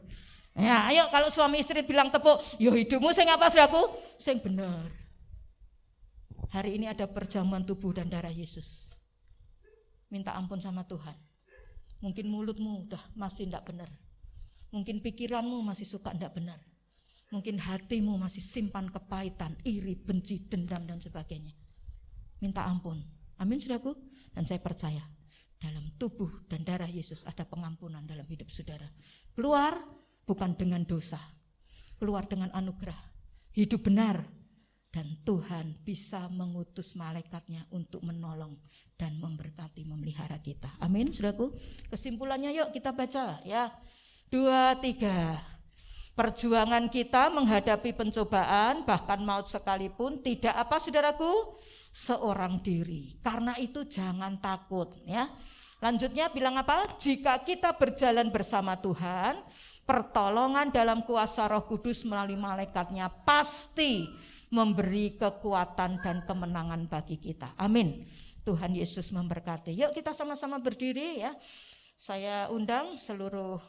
Ya, ayo kalau suami istri bilang tepuk, yo hidupmu sing apa saudaraku? Sing bener. Hari ini ada perjamuan tubuh dan darah Yesus. Minta ampun sama Tuhan. Mungkin mulutmu udah masih tidak benar. Mungkin pikiranmu masih suka tidak benar. Mungkin hatimu masih simpan kepahitan, iri, benci, dendam dan sebagainya. Minta ampun. Amin saudaraku. Dan saya percaya dalam tubuh dan darah Yesus ada pengampunan dalam hidup saudara. Keluar bukan dengan dosa, keluar dengan anugerah, hidup benar, dan Tuhan bisa mengutus malaikatnya untuk menolong dan memberkati, memelihara kita. Amin saudaraku. Kesimpulannya yuk kita baca ya. 2, 3. Perjuangan kita menghadapi pencobaan bahkan maut sekalipun tidak apa saudaraku? Seorang diri. Karena itu jangan takut ya. Lanjutnya bilang apa? Jika kita berjalan bersama Tuhan, pertolongan dalam kuasa Roh Kudus melalui malaikatnya pasti memberi kekuatan dan kemenangan bagi kita. Amin. Tuhan Yesus memberkati. Yuk kita sama-sama berdiri ya. Saya undang seluruh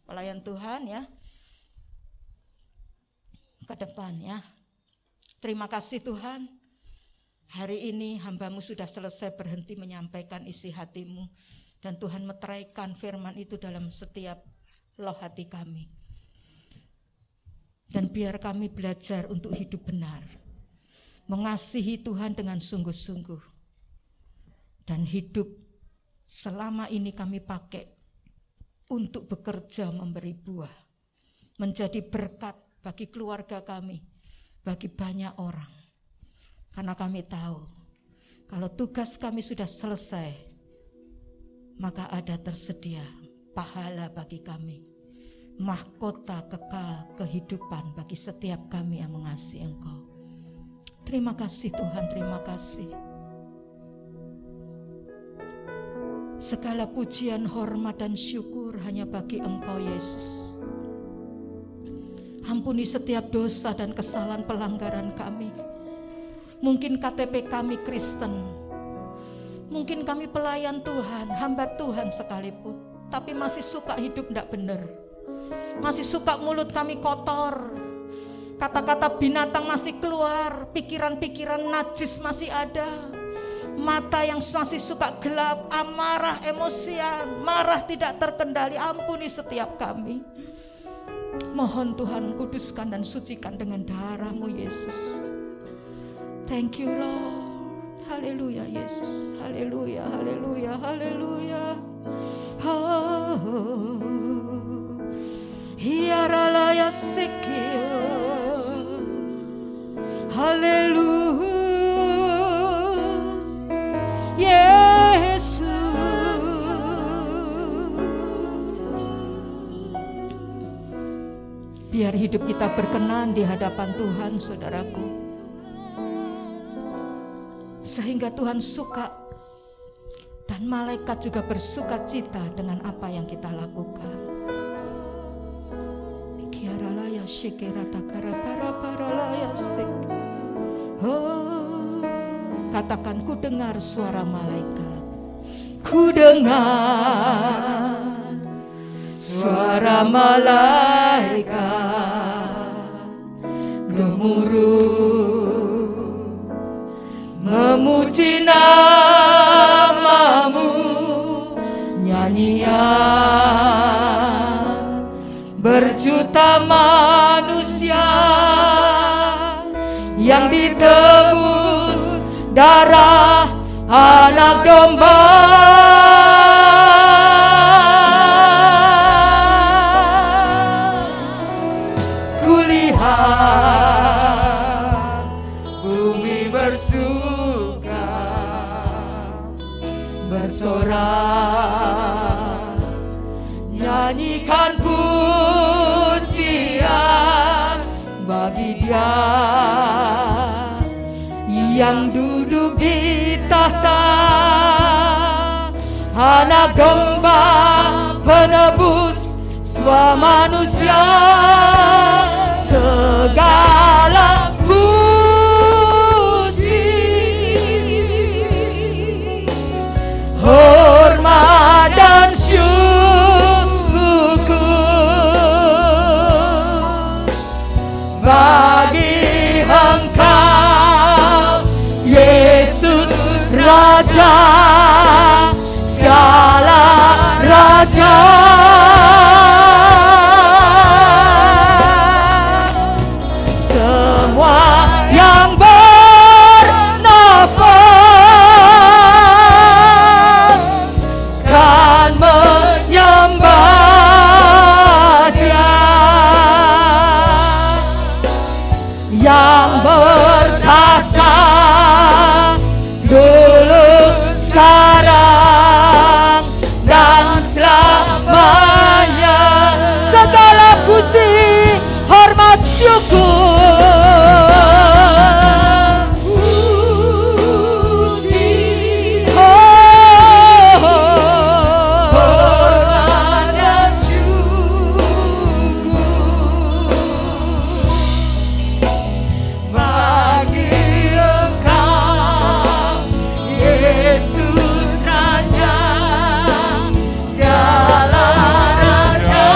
pelayan Tuhan ya ke depan ya. Terima kasih Tuhan. Hari ini hamba-Mu sudah selesai berhenti menyampaikan isi hati-Mu. Dan Tuhan meteraikan firman itu dalam setiap loh hati kami. Dan biar kami belajar untuk hidup benar. Mengasihi Tuhan dengan sungguh-sungguh. Dan hidup selama ini kami pakai untuk bekerja memberi buah. Menjadi berkat bagi keluarga kami, bagi banyak orang. Karena kami tahu kalau tugas kami sudah selesai, maka ada tersedia pahala bagi kami, mahkota kekal kehidupan bagi setiap kami yang mengasihi Engkau. Terima kasih Tuhan, terima kasih. Segala pujian, hormat dan syukur hanya bagi Engkau Yesus. Ampuni setiap dosa dan kesalahan pelanggaran kami. Mungkin KTP kami Kristen, mungkin kami pelayan Tuhan, hamba Tuhan sekalipun, tapi masih suka hidup tidak benar. Masih suka mulut kami kotor, kata-kata binatang masih keluar, pikiran-pikiran najis masih ada, mata yang masih suka gelap, amarah, emosian, marah tidak terkendali. Ampuni setiap kami. Mohon Tuhan kuduskan dan sucikan dengan darah-Mu Yesus. Thank you Lord. Haleluya Yesus. Haleluya, haleluya, haleluya. Oh, hiaralaya sekio. Haleluya Yesus. Biar hidup kita berkenan di hadapan Tuhan, saudaraku, sehingga Tuhan suka dan malaikat juga bersuka cita dengan apa yang kita lakukan. Oh, katakan, ku dengar suara malaikat, ku dengar suara malaikat gemuruh memuji namamu, nyanyian berjuta manusia yang ditebus darah anak domba. Kulihat bumi bersuka, bersorak, nyanyikan pujian bagi Dia yang duduk di tahta, anak domba penebus semua manusia. Segala puji, hormat dan syukur bagi Engkau Yesus Raja segala raja. Semua yang bernafas kan menyembah Dia yang bertahta dulu, sekarang dan selamanya. Segala puji, hormat, syukur, puji, hormat dan syukur bagi Engkau Yesus Raja segala raja.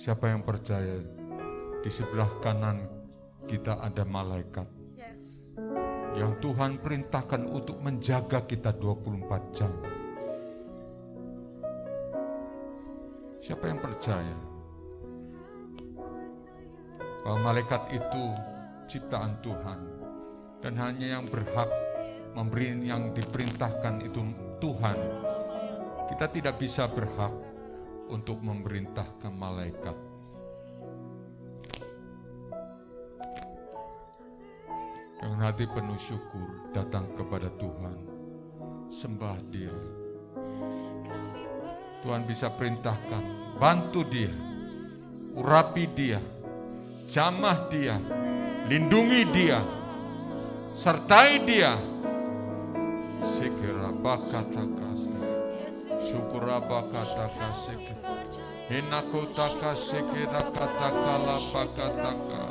Siapa yang percaya di sebelah kanan kita ada malaikat yang Tuhan perintahkan untuk menjaga kita 24 jam. Siapa yang percaya bahwa malaikat itu ciptaan Tuhan dan hanya yang berhak memberi yang diperintahkan itu Tuhan. Kita tidak bisa berhak untuk memerintahkan malaikat. Dengan hati penuh syukur datang kepada Tuhan, sembah Dia. Tuhan bisa perintahkan, bantu Dia, urapi Dia, jamah Dia, lindungi Dia, sertai Dia. Sekira bakata kasih, syukur bakata kasih, hinakutaka sekira kata kala bakataka,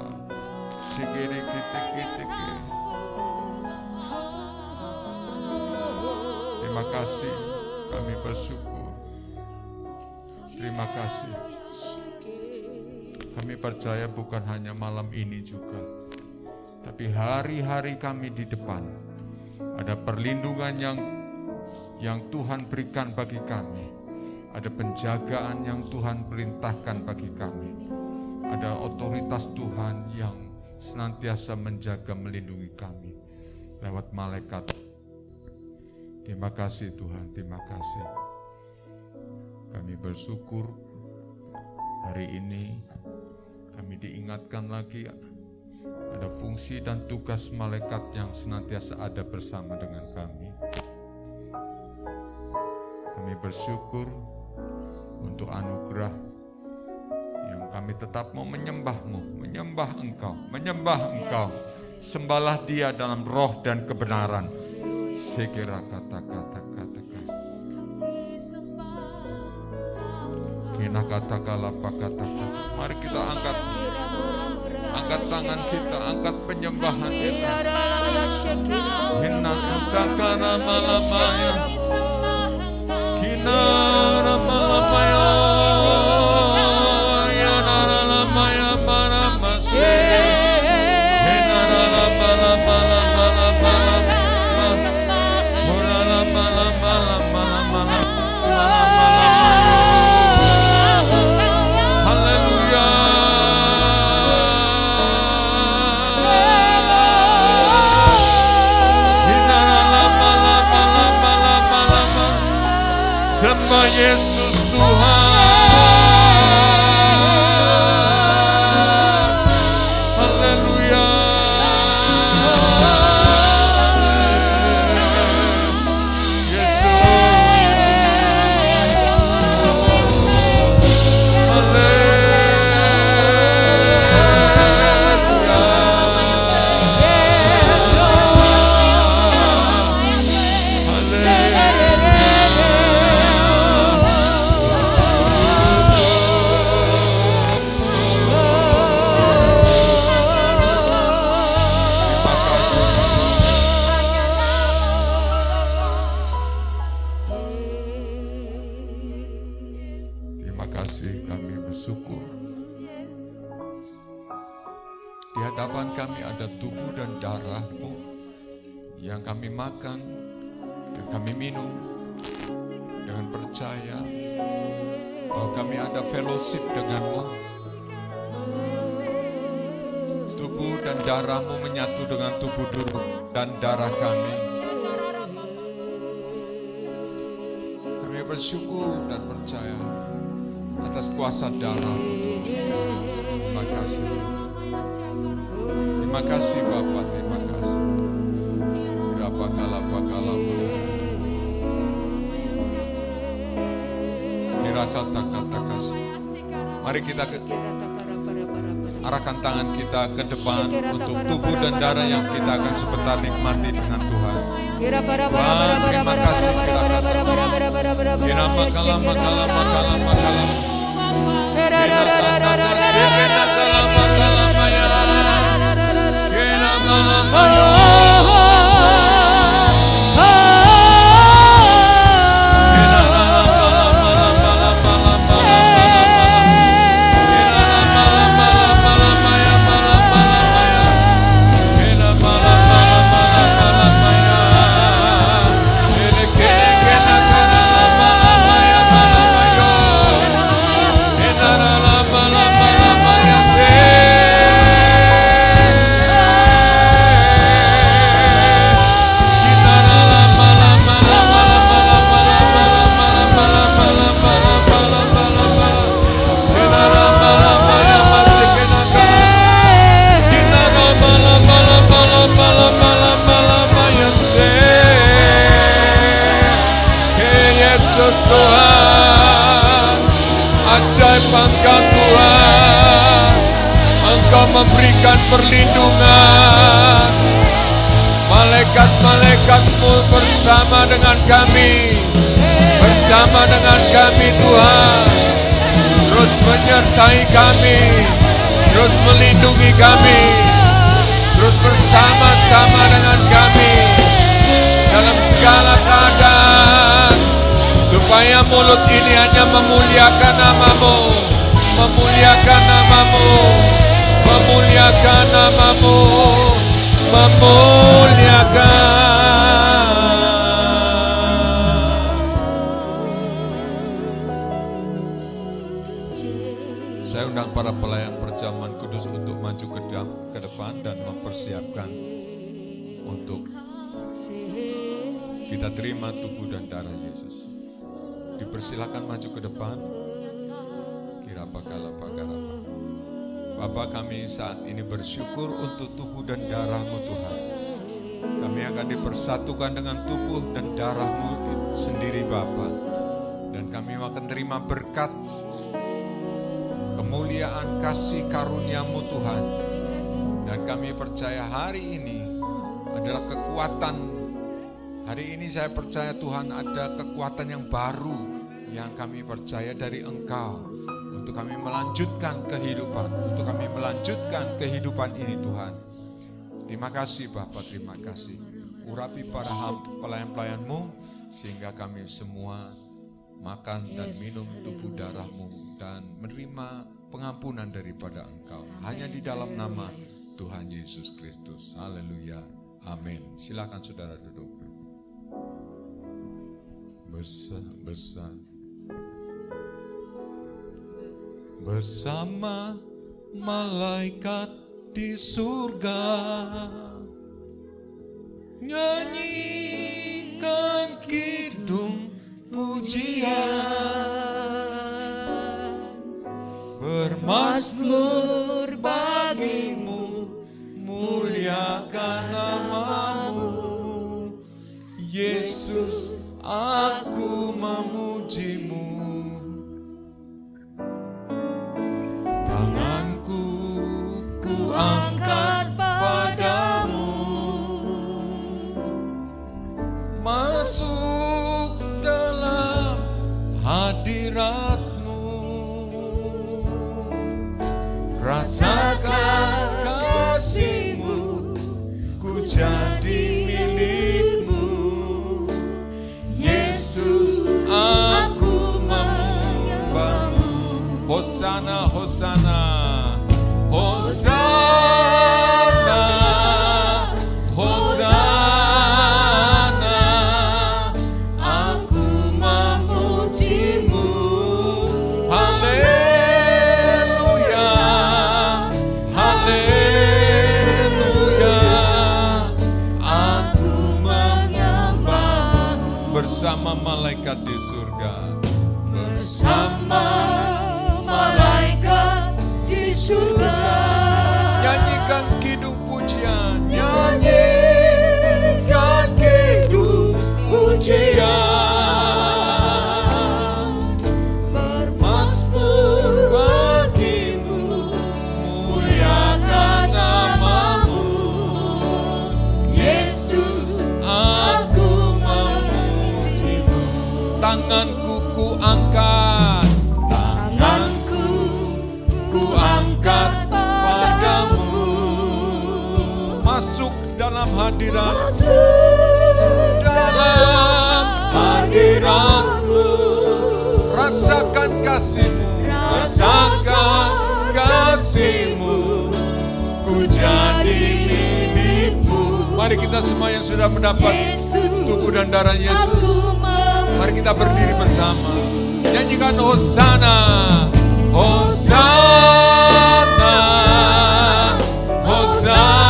sekiri kiti. Terima kasih, kami bersyukur. Terima kasih. Kami percaya bukan hanya malam ini juga, tapi hari-hari kami di depan ada perlindungan yang Tuhan berikan bagi kami. Ada penjagaan yang Tuhan perintahkan bagi kami. Ada otoritas Tuhan yang senantiasa menjaga melindungi kami lewat malaikat. Terima kasih Tuhan, terima kasih. Kami bersyukur hari ini kami diingatkan lagi ada fungsi dan tugas malaikat yang senantiasa ada bersama dengan kami. Kami bersyukur untuk anugerah yang kami tetap mau menyembah-Mu, menyembah Engkau. Sembahlah Dia dalam roh dan kebenaran. Sekira kata-kata. Kina kata-kala kata-kata. Mari kita angkat tangan kita, angkat penyembahan kita. Kina kata-kala malamaya. Kina malamaya. Ya malamaya malamase. Kina malamaya. Sembah Yesus Tuhan. Haleluya. Di hadapan kami ada tubuh dan darah-Mu yang kami makan dan kami minum dengan percaya bahwa kami ada fellowship dengan-Mu. Tubuh dan darah-Mu menyatu dengan tubuh dan darah kami. Kami bersyukur dan percaya atas kuasa darah-Mu. Terima kasih. Terima kasih Bapak, terima kasih. Berapa kala kira kata-kata kasih. Mari kita arahkan tangan kita ke depan untuk tubuh dan darah yang kita akan sebentar nikmati dengan Tuhan. Tuhan, terima kasih. Engkau Tuhan, Engkau memberikan perlindungan. Malaikat-malaikatmu bersama dengan kami, Tuhan, terus menyertai kami, terus melindungi kami, terus bersama-sama dengan kami dalam segala keadaan, supaya mulut ini hanya memuliakan nama-Mu, memuliakan nama-Mu, memuliakan nama-Mu, memuliakan. Saya undang para pelayan perjamuan kudus untuk maju ke depan dan mempersiapkan untuk kita terima tubuh dan darah Yesus. Dipersilakan maju ke depan. Bapa, kami saat ini bersyukur untuk tubuh dan darah-Mu Tuhan. Kami akan dipersatukan dengan tubuh dan darah-Mu sendiri Bapa. Dan kami akan terima berkat, kemuliaan, kasih karunia-Mu Tuhan. Dan kami percaya hari ini adalah kekuatan. Hari ini saya percaya Tuhan ada kekuatan yang baru yang kami percaya dari Engkau. Untuk kami melanjutkan kehidupan ini Tuhan. Terima kasih Bapa, terima kasih. Urapi para pelayan-pelayan-Mu sehingga kami semua makan dan minum tubuh darah-Mu dan menerima pengampunan daripada Engkau. Hanya di dalam nama Tuhan Yesus Kristus. Haleluya. Amin. Silakan saudara duduk. Besar. Bersama malaikat di surga, nyanyikan kidung pujian, bermazmur bagimu, muliakan nama-Mu, Yesus, aku memuji-Mu. Tanganku ku angkat padamu, masuk dalam hadirat-Mu, rasakan kasih-Mu, ku jadi milik-Mu, Yesus, aku menyembah-Mu. Hosana, Hosana, Hosana, Hosana, aku memuji-Mu. Haleluya, haleluya, aku menyembah bersama malaikat di surga, bersama malaikat di surga. Nyanyikan kidung pujian, nyanyikan kidung pujian, bermazmur bagimu, muliakan nama-Mu, Yesus, aku memuji-Mu. Tanganku ku angkat, masuk dalam hadirat-Mu, rasakan kasih-Mu, ku jadi milik-Mu. Mari kita semua yang sudah mendapat tubuh dan darah Yesus, mari kita berdiri bersama, nyanyikan Hosana, Hosana, Hosana.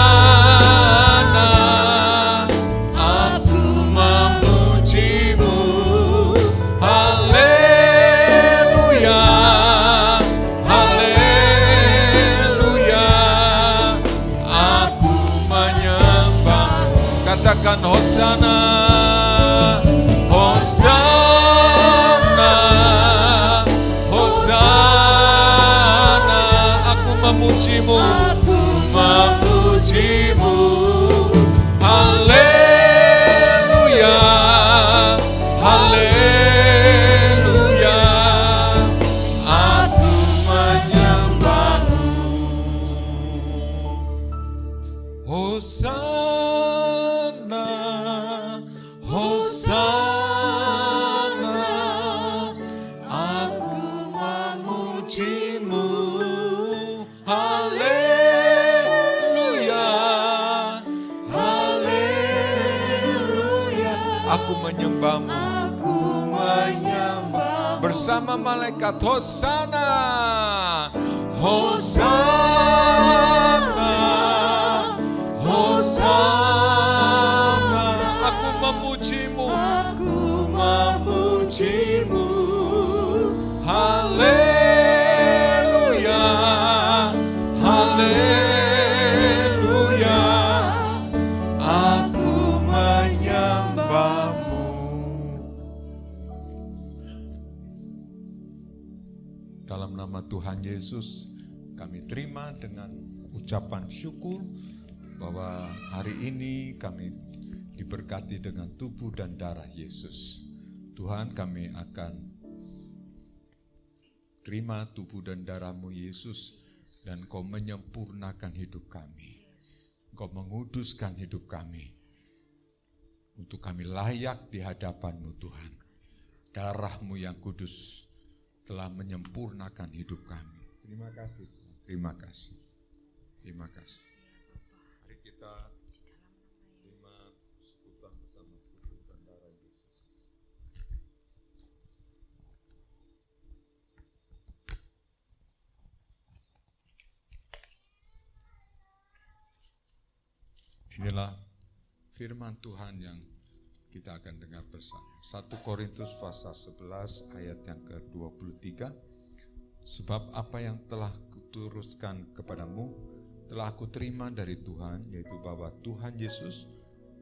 Katakan Hosana, Hosana, Hosana. memujimu, memujimu. Haleluya, haleluya. Aku menyembahmu. Hosana, Hosana. Aku memujimu. Haleluya, haleluya. Aku menyembahmu. Aku menyembah bersama malaikat. Hosana, Hosana, Hosana. Aku memujimu. Aku memujimu. Haleluya, haleluya. Aku menyembahmu. Dalam nama Tuhan Yesus, kami terima dengan ucapan syukur bahwa hari ini kami diberkati dengan tubuh dan darah Yesus. Tuhan, kami akan terima tubuh dan darah-Mu Yesus, dan Kau menyempurnakan hidup kami. Kau menguduskan hidup kami untuk kami layak di hadapan-Mu Tuhan. Darah-Mu yang kudus telah menyempurnakan hidup kami. Terima kasih. Terima kasih. Terima kasih. Mari kita terima sekutan bersama tubuh dan darah Yesus. Inilah firman Tuhan yang kita akan dengar bersama. 1 Korintus pasal 11 ayat yang ke-23. Sebab apa yang telah kuturuskan kepadamu telah aku terima dari Tuhan, yaitu bahwa Tuhan Yesus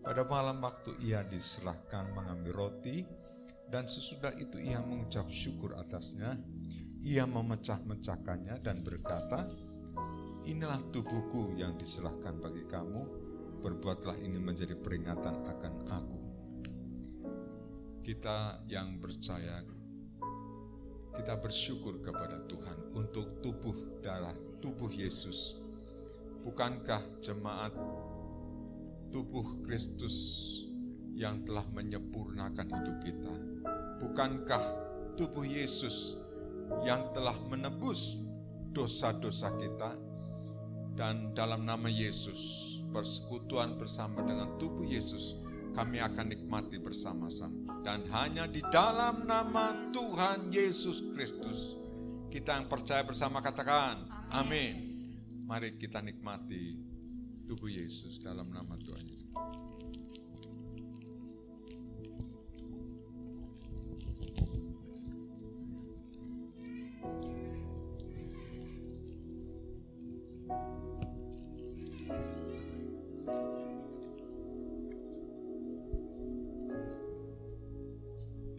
pada malam waktu ia diserahkan mengambil roti, dan sesudah itu ia mengucap syukur atasnya, ia memecah-mecahkannya dan berkata, inilah tubuhku yang diserahkan bagi kamu, berbuatlah ini menjadi peringatan akan aku. Kita yang percaya, kita bersyukur kepada Tuhan untuk tubuh darah, tubuh Yesus. Bukankah jemaat tubuh Kristus yang telah menyempurnakan hidup kita? Bukankah tubuh Yesus yang telah menebus dosa-dosa kita? Dan dalam nama Yesus, persekutuan bersama dengan tubuh Yesus, kami akan nikmati bersama-sama. Dan hanya di dalam nama Tuhan Yesus Kristus, kita yang percaya bersama katakan, amin. Mari kita nikmati tubuh Yesus dalam nama Tuhan Yesus.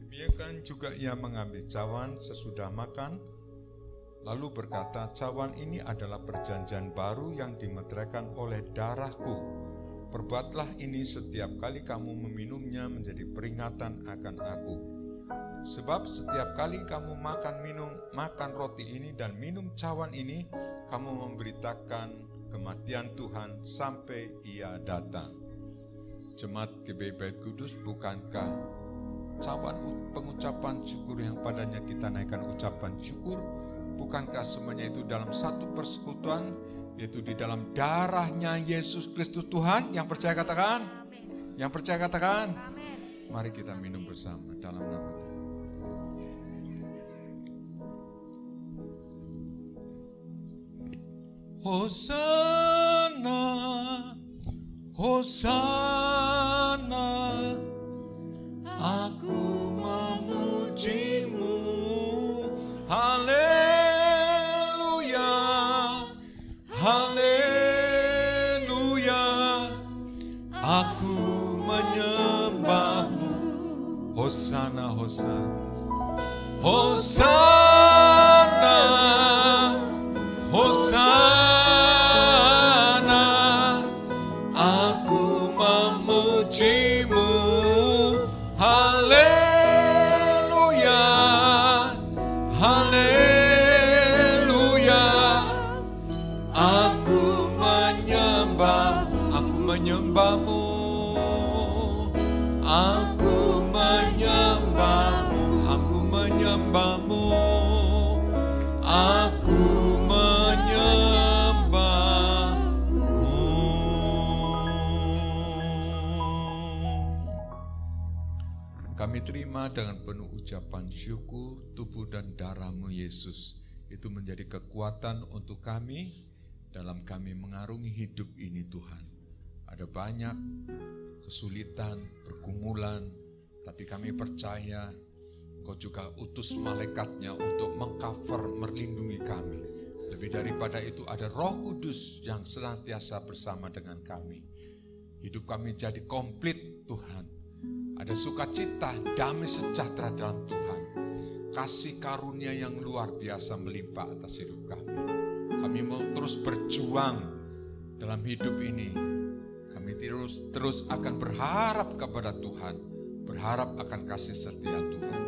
Demikian juga ia mengambil cawan sesudah makan, lalu berkata, cawan ini adalah perjanjian baru yang dimeteraikan oleh darahku. Perbuatlah ini setiap kali kamu meminumnya menjadi peringatan akan aku. Sebab setiap kali kamu makan roti ini dan minum cawan ini, kamu memberitakan kematian Tuhan sampai ia datang. Jemaat GBI Kudus, bukankah cawan pengucapan syukur yang padanya kita naikkan ucapan syukur, bukankah semuanya itu dalam satu persekutuan, yaitu di dalam darahnya Yesus Kristus Tuhan? Yang percaya katakan, amin. Yang percaya katakan, amin. Mari kita minum bersama dalam nama Tuhan. Hosana, Hosana, aku memujimu. Haleluya, haleluya. Aku menyembahmu. Hosana, Hosana, Hosana, Hosana. terima dengan penuh ucapan syukur tubuh dan darah-Mu Yesus. Itu menjadi kekuatan untuk kami dalam kami mengarungi hidup ini Tuhan. Ada banyak kesulitan, pergumulan, tapi kami percaya Engkau juga utus malaikatnya untuk mengcover, melindungi kami. Lebih daripada itu ada Roh Kudus yang senantiasa bersama dengan kami. Hidup kami jadi komplit Tuhan. Ada sukacita, damai sejahtera dalam Tuhan. Kasih karunia yang luar biasa melimpah atas hidup kami. Kami mau terus berjuang dalam hidup ini. Kami terus akan berharap kepada Tuhan. Berharap akan kasih setia Tuhan.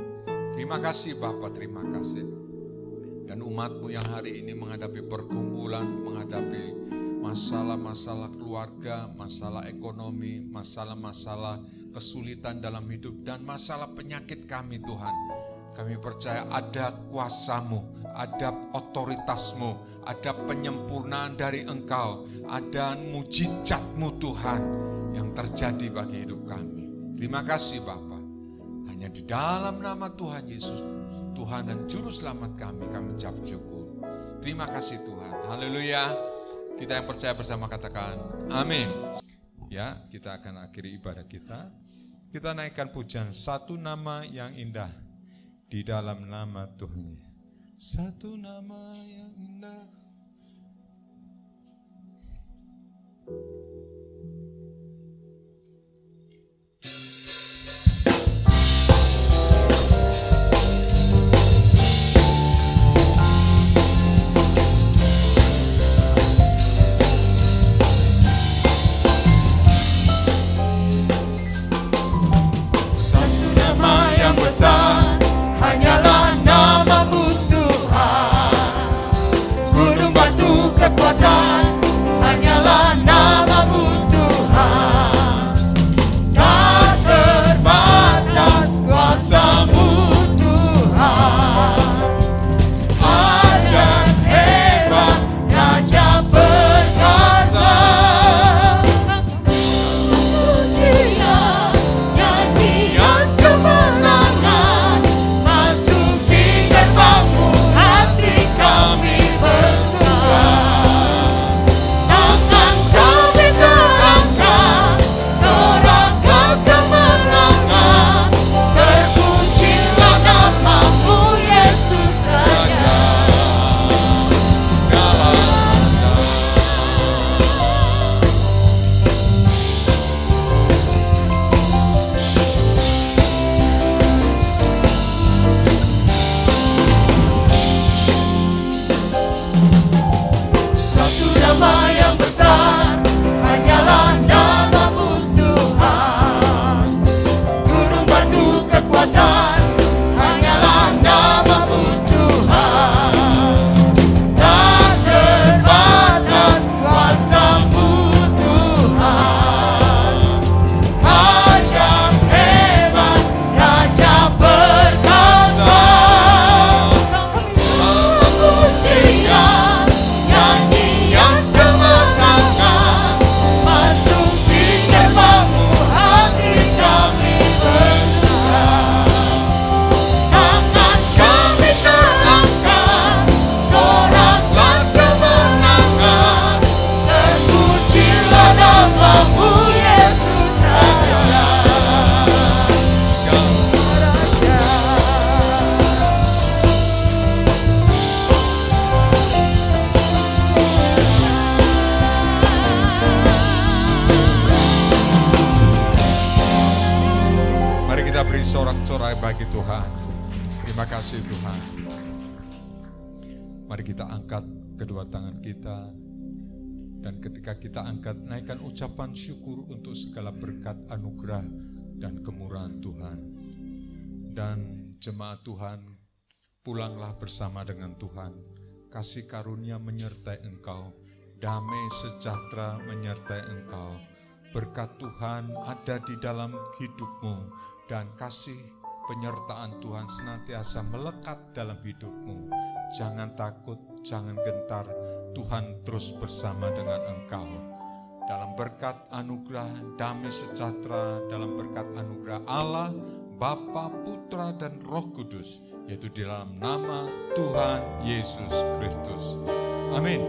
Terima kasih Bapa, terima kasih. Dan umat-Mu yang hari ini menghadapi pergumulan, menghadapi masalah-masalah keluarga, masalah ekonomi, masalah-masalah kesulitan dalam hidup, dan masalah penyakit kami Tuhan. Kami percaya ada kuasa-Mu, ada otoritas-Mu, ada penyempurnaan dari Engkau, ada mujizat-Mu Tuhan yang terjadi bagi hidup kami. Terima kasih Bapa. Hanya di dalam nama Tuhan Yesus, Tuhan dan Juru Selamat kami ucap syukur. Terima kasih Tuhan. Haleluya. Kita yang percaya bersama katakan amin. Ya, kita akan akhiri ibadah kita. Kita naikkan pujian satu nama yang indah di dalam nama Tuhan. Satu nama yang indah. Besar hanyalah nama-Mu Tuhan. Gunung batu kekuatan hanyalah nama-Mu Tuhan. Tak terbatas kuasa-Mu Tuhan. Ajaib hebat, Raja perkasa. Pujian, nyanyian kemenangan masuk di gerbang-Mu, hati kami bersuara. Tangan kami terangkat, sorakan kemenangan. Terpujilah nama-Mu Yesus Raja. Satu nama yang besar hanyalah nama-Mu Tuhan. Gunung batu kekuatan hanyalah nama-Mu Tuhan. Tak terbatas kuasa-Mu Tuhan. Ajaib hebat, Raja perkasa. Pujian, nyanyian kemenangan masuk di gerbang-Mu, hati kami bersuara. Tangan kami terangkat, sorakan kemenangan. Terpujilah nama-Mu Yesus Raja. Mari kita beri sorak-sorai bagi Tuhan. Terima kasih Tuhan. Mari kita angkat kedua tangan kita. Dan ketika kita angkat, naikkan ucapan syukur untuk segala berkat anugerah dan kemurahan Tuhan. Dan jemaat Tuhan, pulanglah bersama dengan Tuhan. Kasih karunia menyertai engkau. Damai sejahtera menyertai engkau. Berkat Tuhan ada di dalam hidupmu. Dan kasih penyertaan Tuhan senantiasa melekat dalam hidupmu. Jangan takut, jangan gentar. Tuhan terus bersama dengan engkau. Dalam berkat anugerah damai sejahtera, dalam berkat anugerah Allah, Bapa, Putra, dan Roh Kudus, yaitu di dalam nama Tuhan Yesus Kristus. Amin.